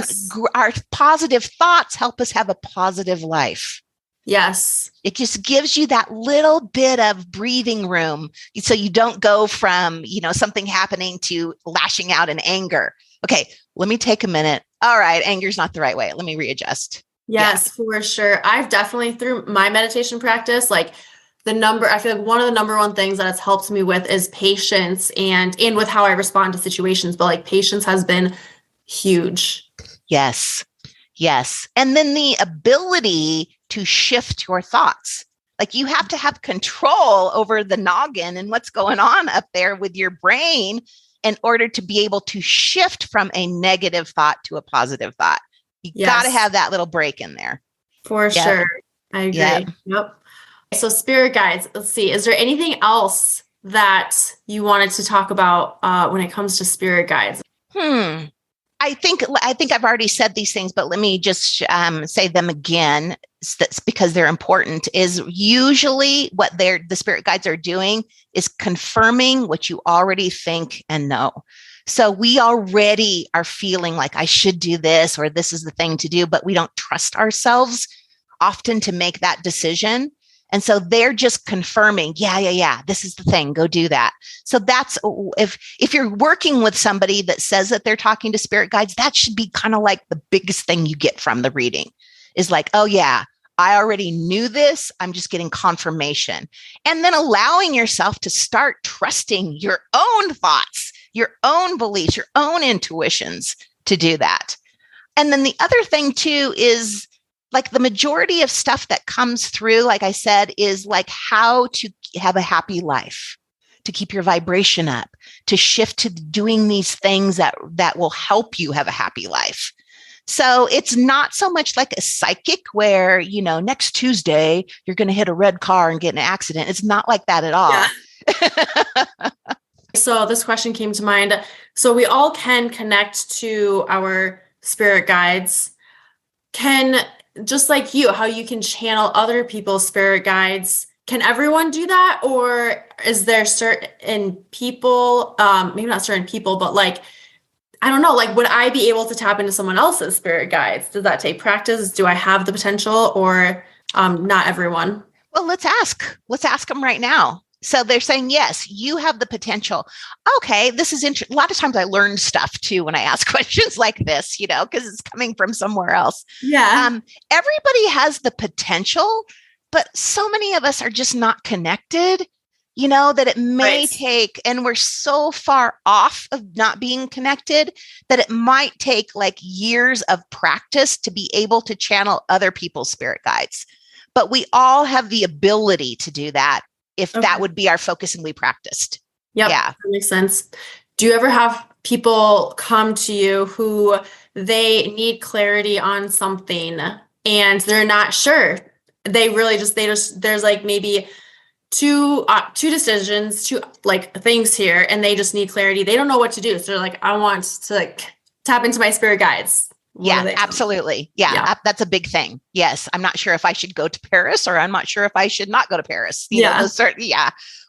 then our positive thoughts help us have a positive life. Yes. It just gives you that little bit of breathing room. So you don't go from, something happening to lashing out in anger. Okay, let me take a minute. All right, anger's not the right way. Let me readjust. Yes, for sure. I've definitely, through my meditation practice, I feel like one of the number one things that it's helped me with is patience and with how I respond to situations. But patience has been huge. Yes. And then the ability to shift your thoughts. You have to have control over the noggin and what's going on up there with your brain in order to be able to shift from a negative thought to a positive thought. You got to have that little break in there. For sure. I agree. Yep. So spirit guides, let's see. Is there anything else that you wanted to talk about when it comes to spirit guides? I think I've already said these things, but let me just say them again. That's because they're important. Is usually what the spirit guides are doing is confirming what you already think and know. So we already are feeling like I should do this, or this is the thing to do, but we don't trust ourselves often to make that decision. And so they're just confirming, yeah, this is the thing, go do that. So that's, if you're working with somebody that says that they're talking to spirit guides, that should be kind of like the biggest thing you get from the reading is oh yeah, I already knew this. I'm just getting confirmation. And then allowing yourself to start trusting your own thoughts, your own beliefs, your own intuitions to do that. And then the other thing too is the majority of stuff that comes through, like I said, is how to have a happy life, to keep your vibration up, to shift to doing these things that will help you have a happy life. So it's not so much like a psychic where, next Tuesday, you're going to hit a red car and get in an accident. It's not like that at all. Yeah. So this question came to mind. So we all can connect to our spirit guides. Just like you, how you can channel other people's spirit guides. Can everyone do that? Or is there certain people, maybe not certain people, but I don't know, would I be able to tap into someone else's spirit guides? Does that take practice? Do I have the potential, or not everyone? Well, let's ask them right now. So they're saying, yes, you have the potential. Okay, this is interesting. A lot of times I learn stuff too when I ask questions like this, because it's coming from somewhere else. Yeah. Everybody has the potential, but so many of us are just not connected, that it may take, and we're so far off of not being connected that it might take years of practice to be able to channel other people's spirit guides. But we all have the ability to do that. If that would be our focus and we practiced. Yep, yeah. That makes sense. Do you ever have people come to you who they need clarity on something and they're not sure? They really there's maybe two decisions, two things here, and they just need clarity. They don't know what to do. So they're I want to tap into my spirit guides. Yeah, absolutely. Yeah, that's a big thing. Yes. I'm not sure if I should go to Paris, or I'm not sure if I should not go to Paris.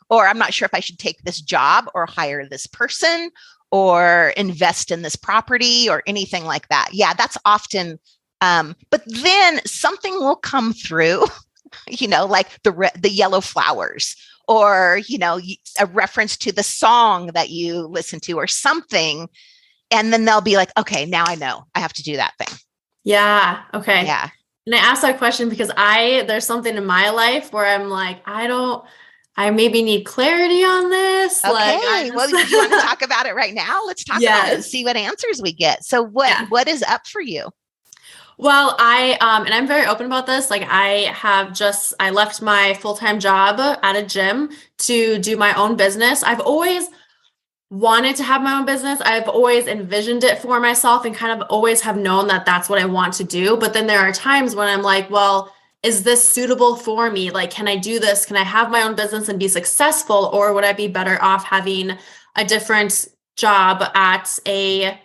or I'm not sure if I should take this job or hire this person or invest in this property or anything like that. Yeah, that's often, but then something will come through, like the yellow flowers, or, a reference to the song that you listen to or something. And then they'll be like, okay, now I know I have to do that thing. Yeah. Okay. Yeah. And I asked that question because there's something in my life where I'm like, I maybe need clarity on this. Okay. Well, do you want to talk about it right now? Let's talk about it and see what answers we get. So what is up for you? Well, and I'm very open about this. Like I left my full-time job at a gym to do my own business. I've always wanted to have my own business. I've always envisioned it for myself and kind of always have known that that's what I want to do. But then there are times when I'm like, well, is this suitable for me? Like, can I do this? Can I have my own business and be successful? Or would I be better off having a different job at a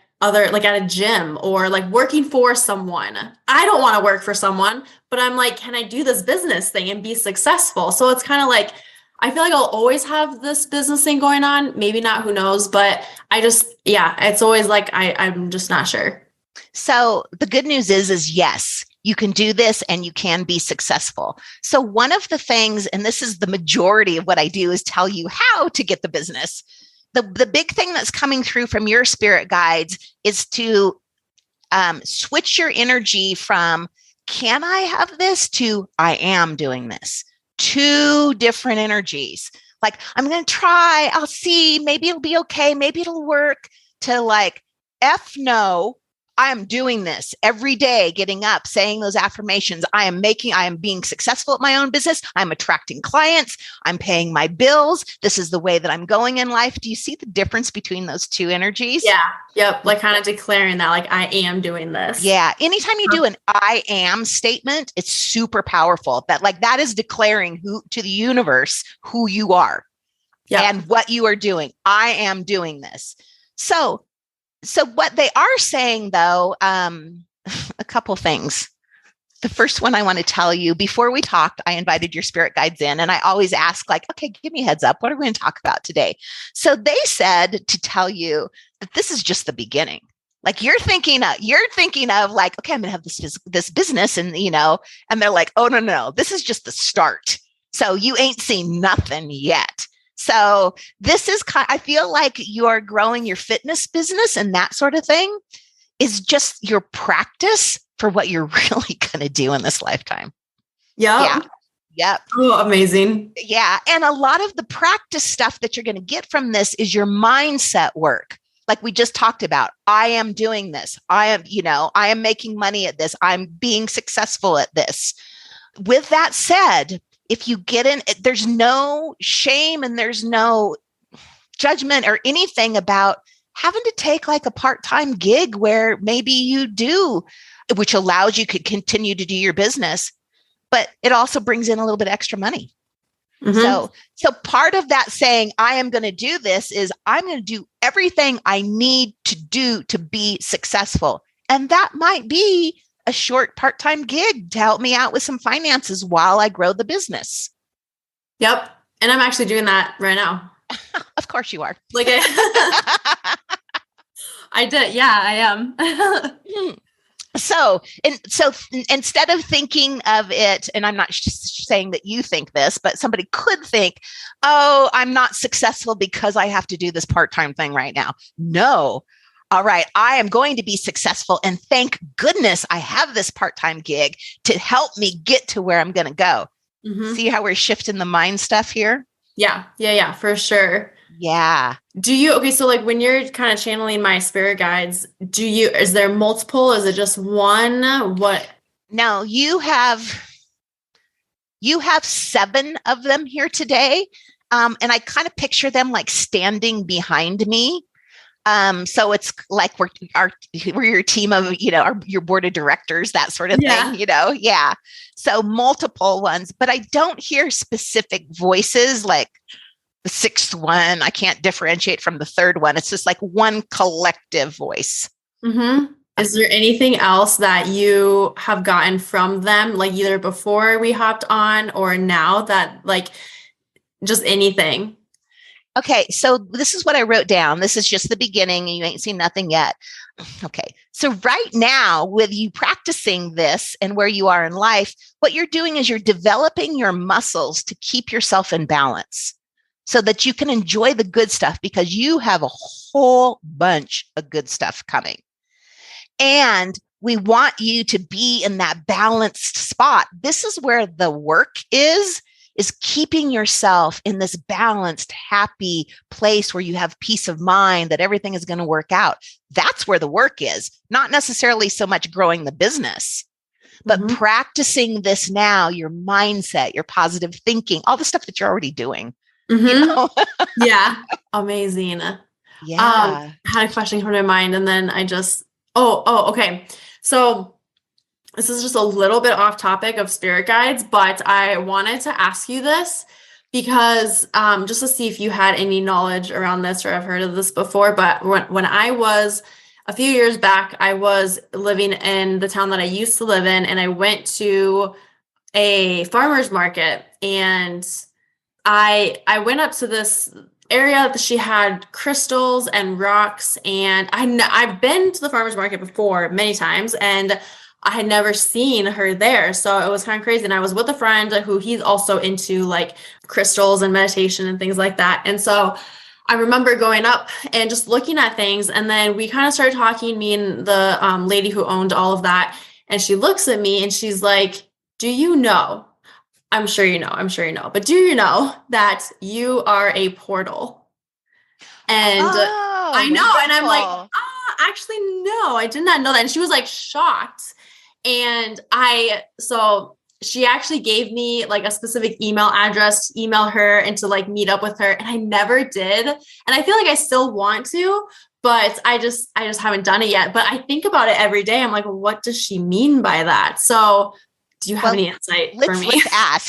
gym or like working for someone? I don't want to work for someone, but I'm like, can I do this business thing and be successful? So it's kind of like, I feel like I'll always have this business thing going on. Maybe not, who knows, but it's always like, I'm just not sure. So the good news is yes, you can do this and you can be successful. So one of the things, and this is the majority of what I do, is tell you how to get the business. The big thing that's coming through from your spirit guides is to switch your energy from, can I have this, to I am doing this. 2 different energies. Like, I'm going to try, I'll see, maybe it'll be okay, maybe it'll work, to like, F no, I am doing this every day, getting up, saying those affirmations. I am being successful at my own business. I'm attracting clients. I'm paying my bills. This is the way that I'm going in life. Do you see the difference between those 2 energies? Yeah. Yep. Like kind of declaring that, like, I am doing this. Yeah. Anytime you do an I am statement, it's super powerful. That is declaring to the universe who you are and what you are doing. I am doing this. So what they are saying, though, a couple things. The first one I want to tell you, before we talked, I invited your spirit guides in, and I always ask, like, okay, give me a heads up. What are we going to talk about today? So they said to tell you that this is just the beginning. Like, you're thinking of like, okay, I'm going to have this business, and and they're like, oh, no, this is just the start. So you ain't seen nothing yet. So this is I feel like you're growing your fitness business, and that sort of thing is just your practice for what you're really going to do in this lifetime. Yeah. Yep. Oh, amazing. Yeah. And a lot of the practice stuff that you're going to get from this is your mindset work. Like we just talked about, I am doing this. I am making money at this. I'm being successful at this. With that said, if you get in, there's no shame and there's no judgment or anything about having to take like a part-time gig where maybe you do, which allows you to continue to do your business, but it also brings in a little bit extra money. Mm-hmm. So part of that saying, I am going to do this, is I'm going to do everything I need to do to be successful. And that might be a short part-time gig to help me out with some finances while I grow the business. Yep. And I'm actually doing that right now. Of course you are. Like I did. Yeah, I am. So instead of thinking of it, and I'm not saying that you think this, but somebody could think, oh, I'm not successful because I have to do this part-time thing right now. No. All right, I am going to be successful. And thank goodness I have this part-time gig to help me get to where I'm going to go. Mm-hmm. See how we're shifting the mind stuff here? Yeah, for sure. Yeah. So like when you're kind of channeling my spirit guides, is there multiple? Is it just one? What? No, you have 7 of them here today. And I kind of picture them like standing behind me. So it's like we're your team of, your board of directors, that sort of thing, Yeah. So multiple ones, but I don't hear specific voices like the 6th one. I can't differentiate from the 3rd one. It's just like one collective voice. Mm-hmm. Is there anything else that you have gotten from them, like either before we hopped on or now, that like just anything. Okay, so this is what I wrote down. This is just the beginning, and you ain't seen nothing yet. Okay, so right now, with you practicing this and where you are in life, what you're doing is you're developing your muscles to keep yourself in balance so that you can enjoy the good stuff, because you have a whole bunch of good stuff coming. And we want you to be in that balanced spot. This is where the work is keeping yourself in this balanced, happy place where you have peace of mind that everything is going to work out. That's where the work is, not necessarily so much growing the business, but practicing this now, your mindset, your positive thinking, all the stuff that you're already doing. You know? Yeah. Amazing. Yeah. I had a question come to mind, and then I just, okay. So this is just a little bit off topic of spirit guides, but I wanted to ask you this because just to see if you had any knowledge around this or have heard of this before. But when I was a few years back, I was living in the town that I used to live in, and I went to a farmer's market, and I went up to this area that she had crystals and rocks, and I've been to the farmer's market before many times, and I had never seen her there. So it was kind of crazy. And I was with a friend who he's also into like crystals and meditation and things like that. And so I remember going up and just looking at things. And then we kind of started talking, me and the lady who owned all of that. And she looks at me and she's like, do you know? I'm sure you know, but do you know that you are a portal? And I know. Wonderful. And I'm like, actually, no, I did not know that. And she was like shocked. And so she actually gave me like a specific email address to email her and to like meet up with her. And I never did. And I feel like I still want to, but I just haven't done it yet. But I think about it every day. I'm like, what does she mean by that? So do you have any insight for me?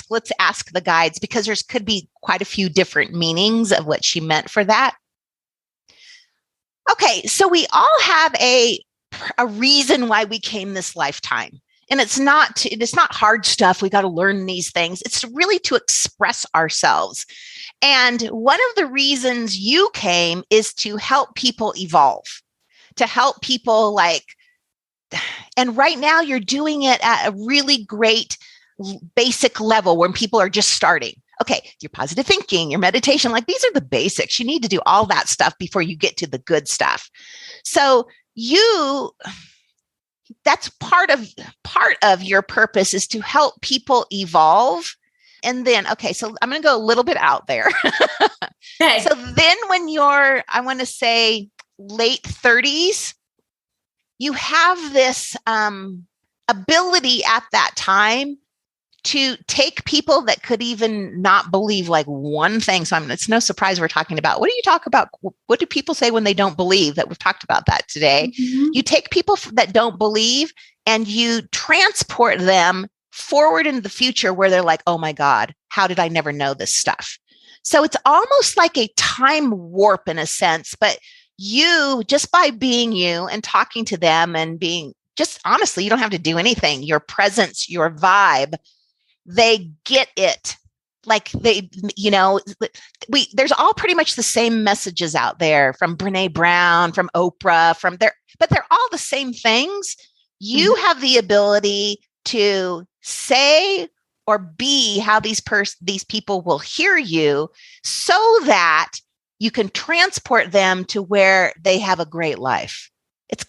Let's ask the guides, because there's could be quite a few different meanings of what she meant for that. Okay, so we all have a reason why we came this lifetime. And it's not hard stuff. We got to learn these things. It's really to express ourselves. And one of the reasons you came is to help people evolve, to help people and right now you're doing it at a really great basic level when people are just starting. Okay, your positive thinking, your meditation, like these are the basics. You need to do all that stuff before you get to the good stuff. So that's part of your purpose, is to help people evolve. And then, okay, so I'm going to go a little bit out there. Okay. So then when you're, I want to say late 30s, you have this ability at that time to take people that could even not believe like one thing. So it's no surprise we're talking about, what do you talk about? What do people say when they don't believe? That we've talked about that today. You take people that don't believe and you transport them forward into the future where they're like, oh my God, how did I never know this stuff? So it's almost like a time warp in a sense, but you, just by being you and talking to them and being just honestly, you don't have to do anything. Your presence, your vibe, they get it. Like there's all pretty much the same messages out there from Brene Brown, from Oprah, but they're all the same things. You have the ability to say or be how these people will hear you, so that you can transport them to where they have a great life. It's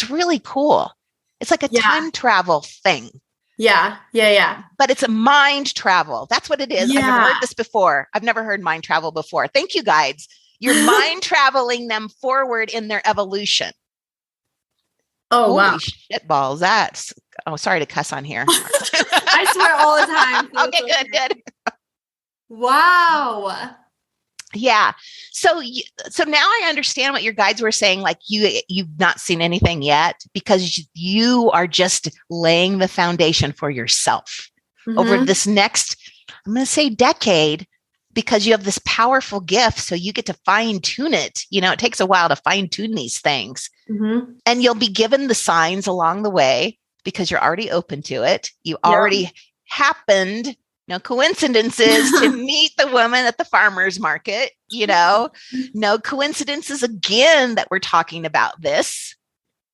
really cool. It's like a time travel thing. Yeah. But it's a mind travel. That's what it is. I've never heard this before. I've never heard mind travel before. Thank you, guides. You're mind traveling them forward in their evolution. Oh, holy wow. Shit balls. Sorry to cuss on here. I swear all the time. So okay, good. Wow. Yeah. So now I understand what your guides were saying. Like you've not seen anything yet because you are just laying the foundation for yourself over this next, I'm going to say decade, because you have this powerful gift. So you get to fine tune it. It takes a while to fine tune these things, and you'll be given the signs along the way because you're already open to it. You already happened. No coincidences to meet the woman at the farmer's market, no coincidences again that we're talking about this,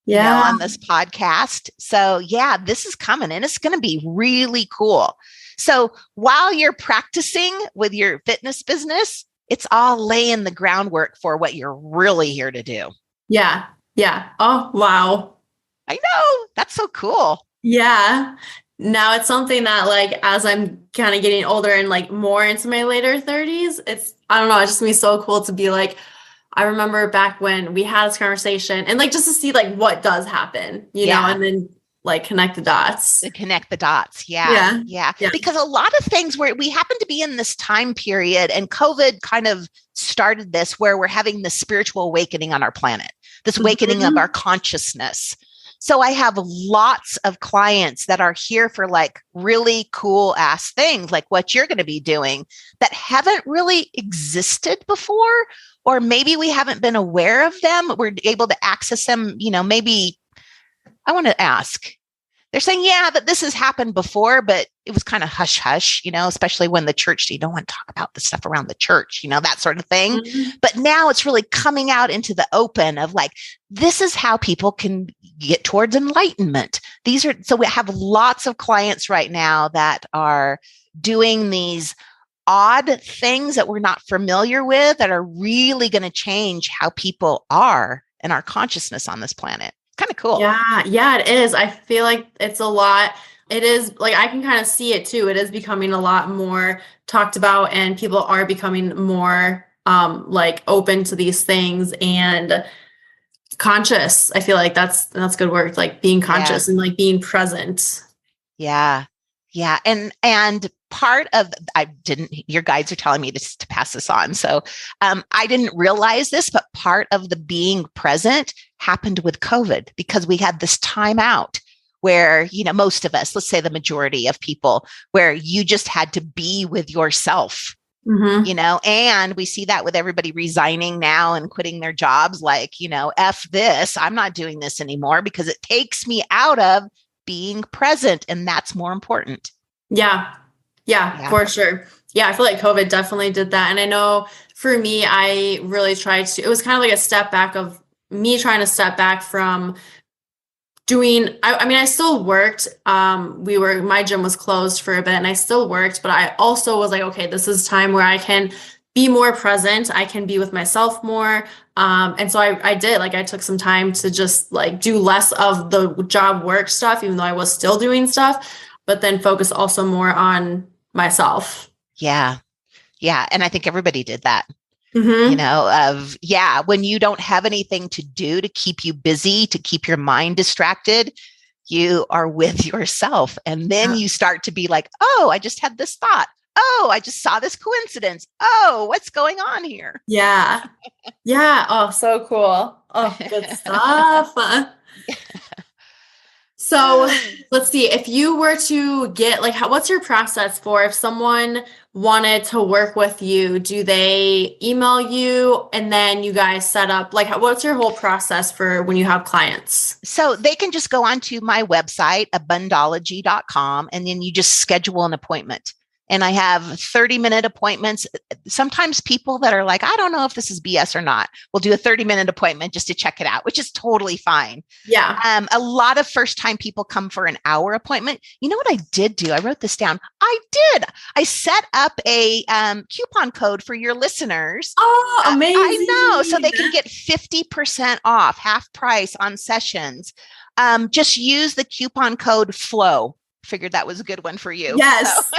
on this podcast. So yeah, this is coming and it's going to be really cool. So while you're practicing with your fitness business, it's all laying the groundwork for what you're really here to do. Yeah. Yeah. Oh, wow. I know. That's so cool. Yeah. Now it's something that like, as I'm kind of getting older and like more into my later 30s, I don't know, it's just gonna be so cool to be like, I remember back when we had this conversation and like, just to see like what does happen, know, and then like connect the dots. Yeah. Because a lot of things where we happen to be in this time period and COVID kind of started this where we're having this spiritual awakening on our planet, this awakening of our consciousness. So I have lots of clients that are here for like really cool ass things, like what you're going to be doing that haven't really existed before, or maybe we haven't been aware of them. We're able to access them, maybe I want to ask. They're saying, yeah, that this has happened before, but it was kind of hush hush, especially when the church, you don't want to talk about the stuff around the church, that sort of thing. Mm-hmm. But now it's really coming out into the open of like, this is how people can get towards enlightenment. So we have lots of clients right now that are doing these odd things that we're not familiar with that are really going to change how people are and our consciousness on this planet. Kind of cool. Yeah, it is. I feel like it's a lot. It is like, I can kind of see it too. It is becoming a lot more talked about and people are becoming more like open to these things and conscious. I feel like that's good word, like being conscious and like being present. Yeah. And part of, your guides are telling me to pass this on. So I didn't realize this, but part of the being present happened with COVID because we had this time out where, most of us, let's say the majority of people, where you just had to be with yourself, and we see that with everybody resigning now and quitting their jobs, like, F this, I'm not doing this anymore because it takes me out of being present. And that's more important. Yeah, for sure. Yeah. I feel like COVID definitely did that. And I know for me, I really tried to, it was kind of like a step back of me trying to step back from doing, I still worked. My gym was closed for a bit and I still worked, but I also was like, okay, this is time where I can be more present. I can be with myself more. And so I did, like, I took some time to just like do less of the job work stuff, even though I was still doing stuff, but then focus also more on myself. Yeah. And I think everybody did that. Mm-hmm. When you don't have anything to do to keep you busy, to keep your mind distracted, you are with yourself. And then you start to be like, oh, I just had this thought. Oh, I just saw this coincidence. Oh, what's going on here? Yeah. Oh, so cool. Oh, good stuff. So let's see, if you were to get what's your process for if someone wanted to work with you? Do they email you and then you guys set up, what's your whole process for when you have clients? So they can just go onto my website, abundology.com, and then you just schedule an appointment. And I have 30-minute appointments. Sometimes people that are like, I don't know if this is BS or not, will do a 30-minute appointment just to check it out, which is totally fine. Yeah. A lot of first-time people come for an hour appointment. You know what I did do? I wrote this down. I set up a coupon code for your listeners. Oh, amazing. I know. So they can get 50% off, half price on sessions. Just use the coupon code FLOW. Figured that was a good one for you. Yes. So.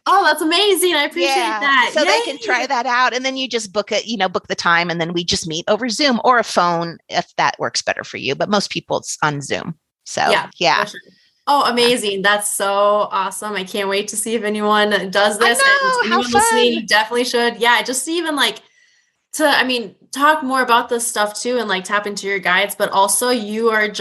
Oh, that's amazing. I appreciate that. So they can try that out. And then you just book it, book the time. And then we just meet over Zoom or a phone if that works better for you. But most people it's on Zoom. So yeah. Sure. Oh, amazing. Yeah. That's so awesome. I can't wait to see if anyone does this. I know, and anyone listening, you definitely should. Yeah. Just even talk more about this stuff too and tap into your guides, but also you are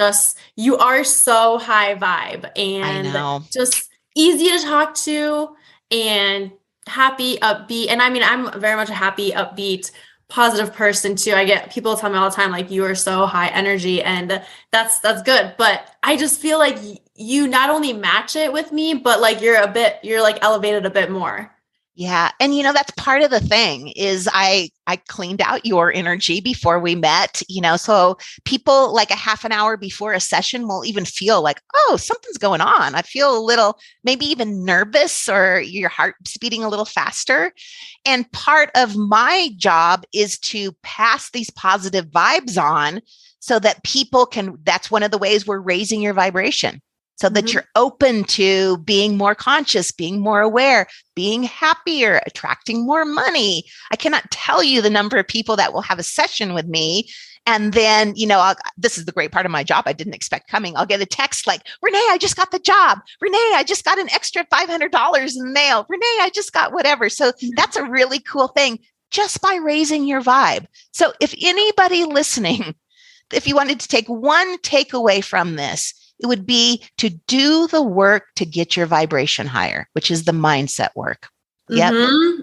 so high vibe and just easy to talk to and happy, upbeat. And I'm very much a happy, upbeat, positive person too. I get people tell me all the time, you are so high energy and that's good. But I just feel like you not only match it with me, but like you're like elevated a bit more. Yeah. And that's part of the thing is I cleaned out your energy before we met, so people like a half an hour before a session will even feel like, oh, something's going on. I feel a little, maybe even nervous, or your heart's beating a little faster. And part of my job is to pass these positive vibes on so that that's one of the ways we're raising your vibration. So that you're open to being more conscious, being more aware, being happier, attracting more money. I cannot tell you the number of people that will have a session with me. And then, this is the great part of my job I didn't expect coming. I'll get a text like, Renee, I just got the job. Renee, I just got an extra $500 in the mail. Renee, I just got whatever. So that's a really cool thing just by raising your vibe. So if anybody listening, if you wanted to take one takeaway from this, it would be to do the work to get your vibration higher, which is the mindset work. Yep.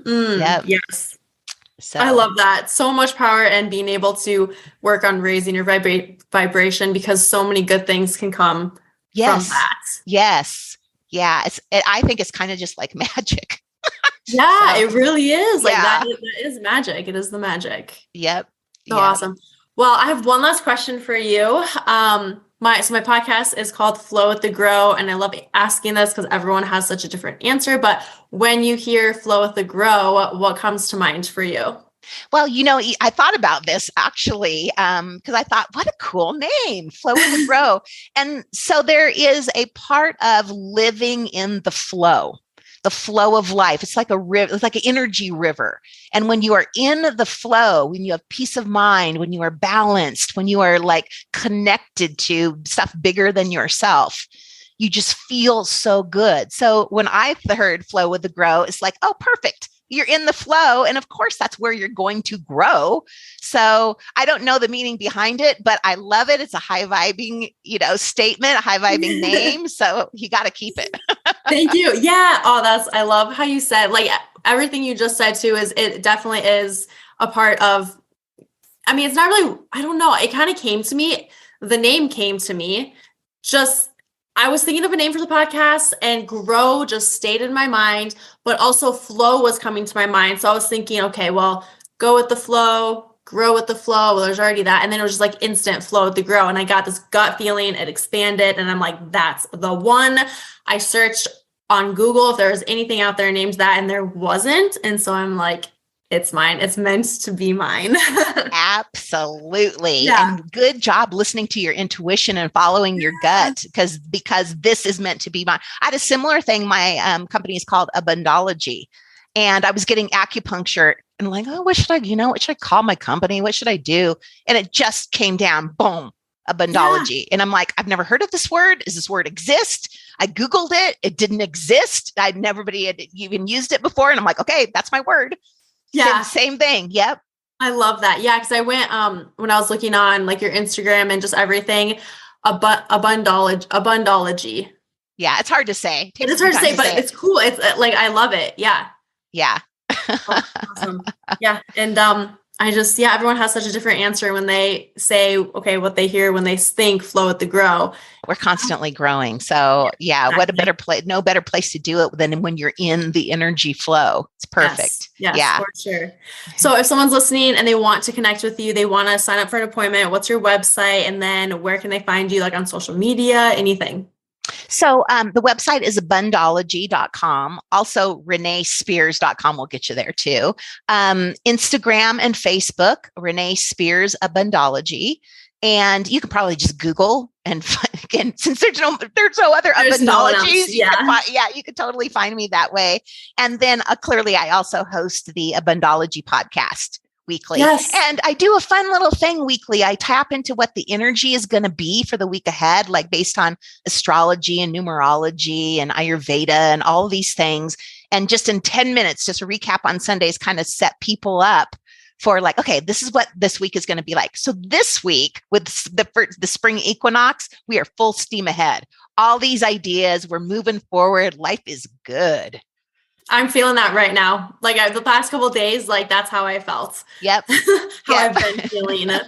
Yep. Yes. So I love that. So much power in being able to work on raising your vibration, because so many good things can come from that. Yes. Yeah. I think it's kind of just like magic. Yeah, it really is. Like Yeah. that is magic. It is the magic. Yep. So awesome. Well, I have one last question for you. My podcast is called Flow with the Grow, and I love asking this because everyone has such a different answer. But when you hear Flow with the Grow, what comes to mind for you? Well, I thought about this actually, because I thought, what a cool name, Flow with the Grow. And so there is a part of living in the flow of life. It's like a river, it's like an energy river. And when you are in the flow, when you have peace of mind, when you are balanced, when you are like connected to stuff bigger than yourself, you just feel so good. So when I heard Flow with the Grow, it's like, oh, perfect. You're in the flow. And of course, that's where you're going to grow. So I don't know the meaning behind it, but I love it. It's a high vibing, statement, a high vibing name. So you got to keep it. Thank you. Yeah. Oh, I love how you said, like, everything you just said too, it definitely is a part of, I mean, it's not really, I don't know. It kind of came to me. The name came to me. I was thinking of a name for the podcast, and grow just stayed in my mind, but also flow was coming to my mind. So I was thinking, okay, well, go with the flow, grow with the flow. Well, there's already that. And then it was just like instant flow with the grow. And I got this gut feeling, it expanded. And I'm like, that's the one. I searched on Google if there was anything out there named that, and there wasn't. And so I'm like, it's mine. It's meant to be mine. Absolutely. Yeah. And good job listening to your intuition and following your gut, because this is meant to be mine. I had a similar thing. My company is called Abundology, and I was getting acupuncture and like, oh, what should I call my company? What should I do? And it just came down, boom, Abundology. Yeah. And I'm like, I've never heard of this word. Does this word exist? I Googled it. It didn't exist. Nobody had even used it before. And I'm like, okay, that's my word. Yeah. Same thing. Yep. I love that. Yeah. Cause I went, when I was looking on like your Instagram and just everything, Abundology. Yeah. It's hard to say. It's hard to say, but it's cool. It's like, I love it. Yeah. Yeah. Awesome. Yeah. And, everyone has such a different answer when they say, okay, what they hear when they think flow with the grow. We're constantly growing. So exactly. What a better place, no better place to do it than when you're in the energy flow. It's perfect. Yes, for sure. So if someone's listening and they want to connect with you, they want to sign up for an appointment, what's your website? And then where can they find you, like on social media, anything? So the website is abundology.com. Also, reneespears.com will get you there too. Instagram and Facebook, Renee Spears Abundology. And you can probably just Google and since there's no other Abundologies, you could totally find me that way. And then clearly I also host the Abundology podcast weekly. Yes. And I do a fun little thing weekly. I tap into what the energy is going to be for the week ahead, like based on astrology and numerology and Ayurveda and all these things. And just in 10 minutes, just a recap on Sundays, kind of set people up for like, okay, this is what this week is going to be like. So this week with the spring equinox, we are full steam ahead. All these ideas, we're moving forward. Life is good. I'm feeling that right now. Like the past couple of days, like that's how I felt. Yep. I've been feeling it.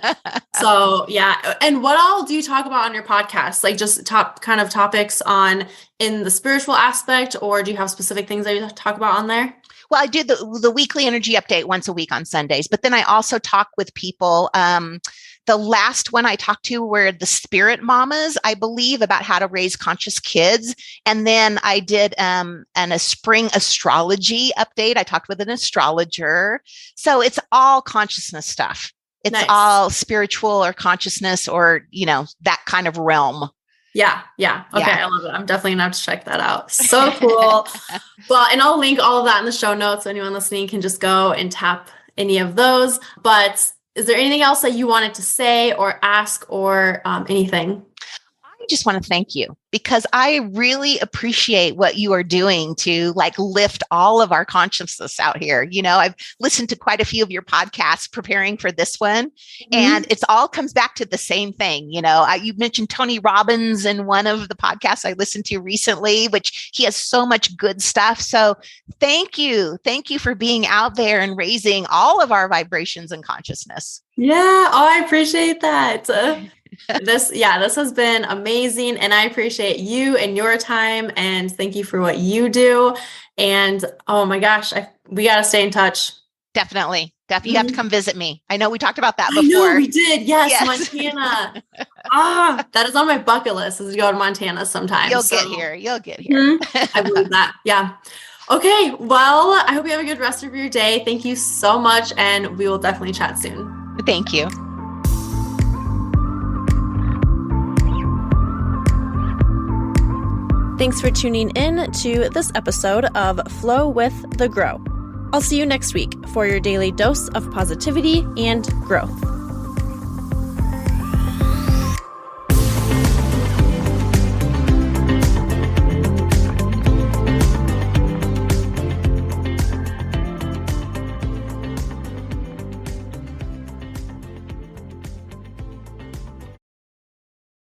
So yeah. And what all do you talk about on your podcast? Like just top kind of topics in the spiritual aspect, or do you have specific things that you talk about on there? Well, I do the weekly energy update once a week on Sundays, but then I also talk with people. The last one I talked to were the spirit mamas, I believe, about how to raise conscious kids. And then I did a spring astrology update. I talked with an astrologer. So it's all consciousness stuff. It's Nice. all spiritual or consciousness or, that kind of realm. Yeah. Okay, I love it. I'm definitely going to have to check that out. So cool. Well, and I'll link all of that in the show notes. So anyone listening can just go and tap any of those. But is there anything else that you wanted to say or ask or anything? I just want to thank you because I really appreciate what you are doing to lift all of our consciousness out here. I've listened to quite a few of your podcasts preparing for this one, and it's all comes back to the same thing. You mentioned Tony Robbins in one of the podcasts I listened to recently, which he has so much good stuff. So thank you. Thank you for being out there and raising all of our vibrations and consciousness. Yeah. Oh, I appreciate that. This has been amazing. And I appreciate you and your time. And thank you for what you do. And oh my gosh, we got to stay in touch. Definitely. You have to come visit me. I know we talked about that before. I know we did. Yes. Montana. That is on my bucket list is to go to Montana sometime. You'll get here. I believe that. Yeah. Okay. Well, I hope you have a good rest of your day. Thank you so much. And we will definitely chat soon. Thank you. Thanks for tuning in to this episode of Flow with the Grow. I'll see you next week for your daily dose of positivity and growth.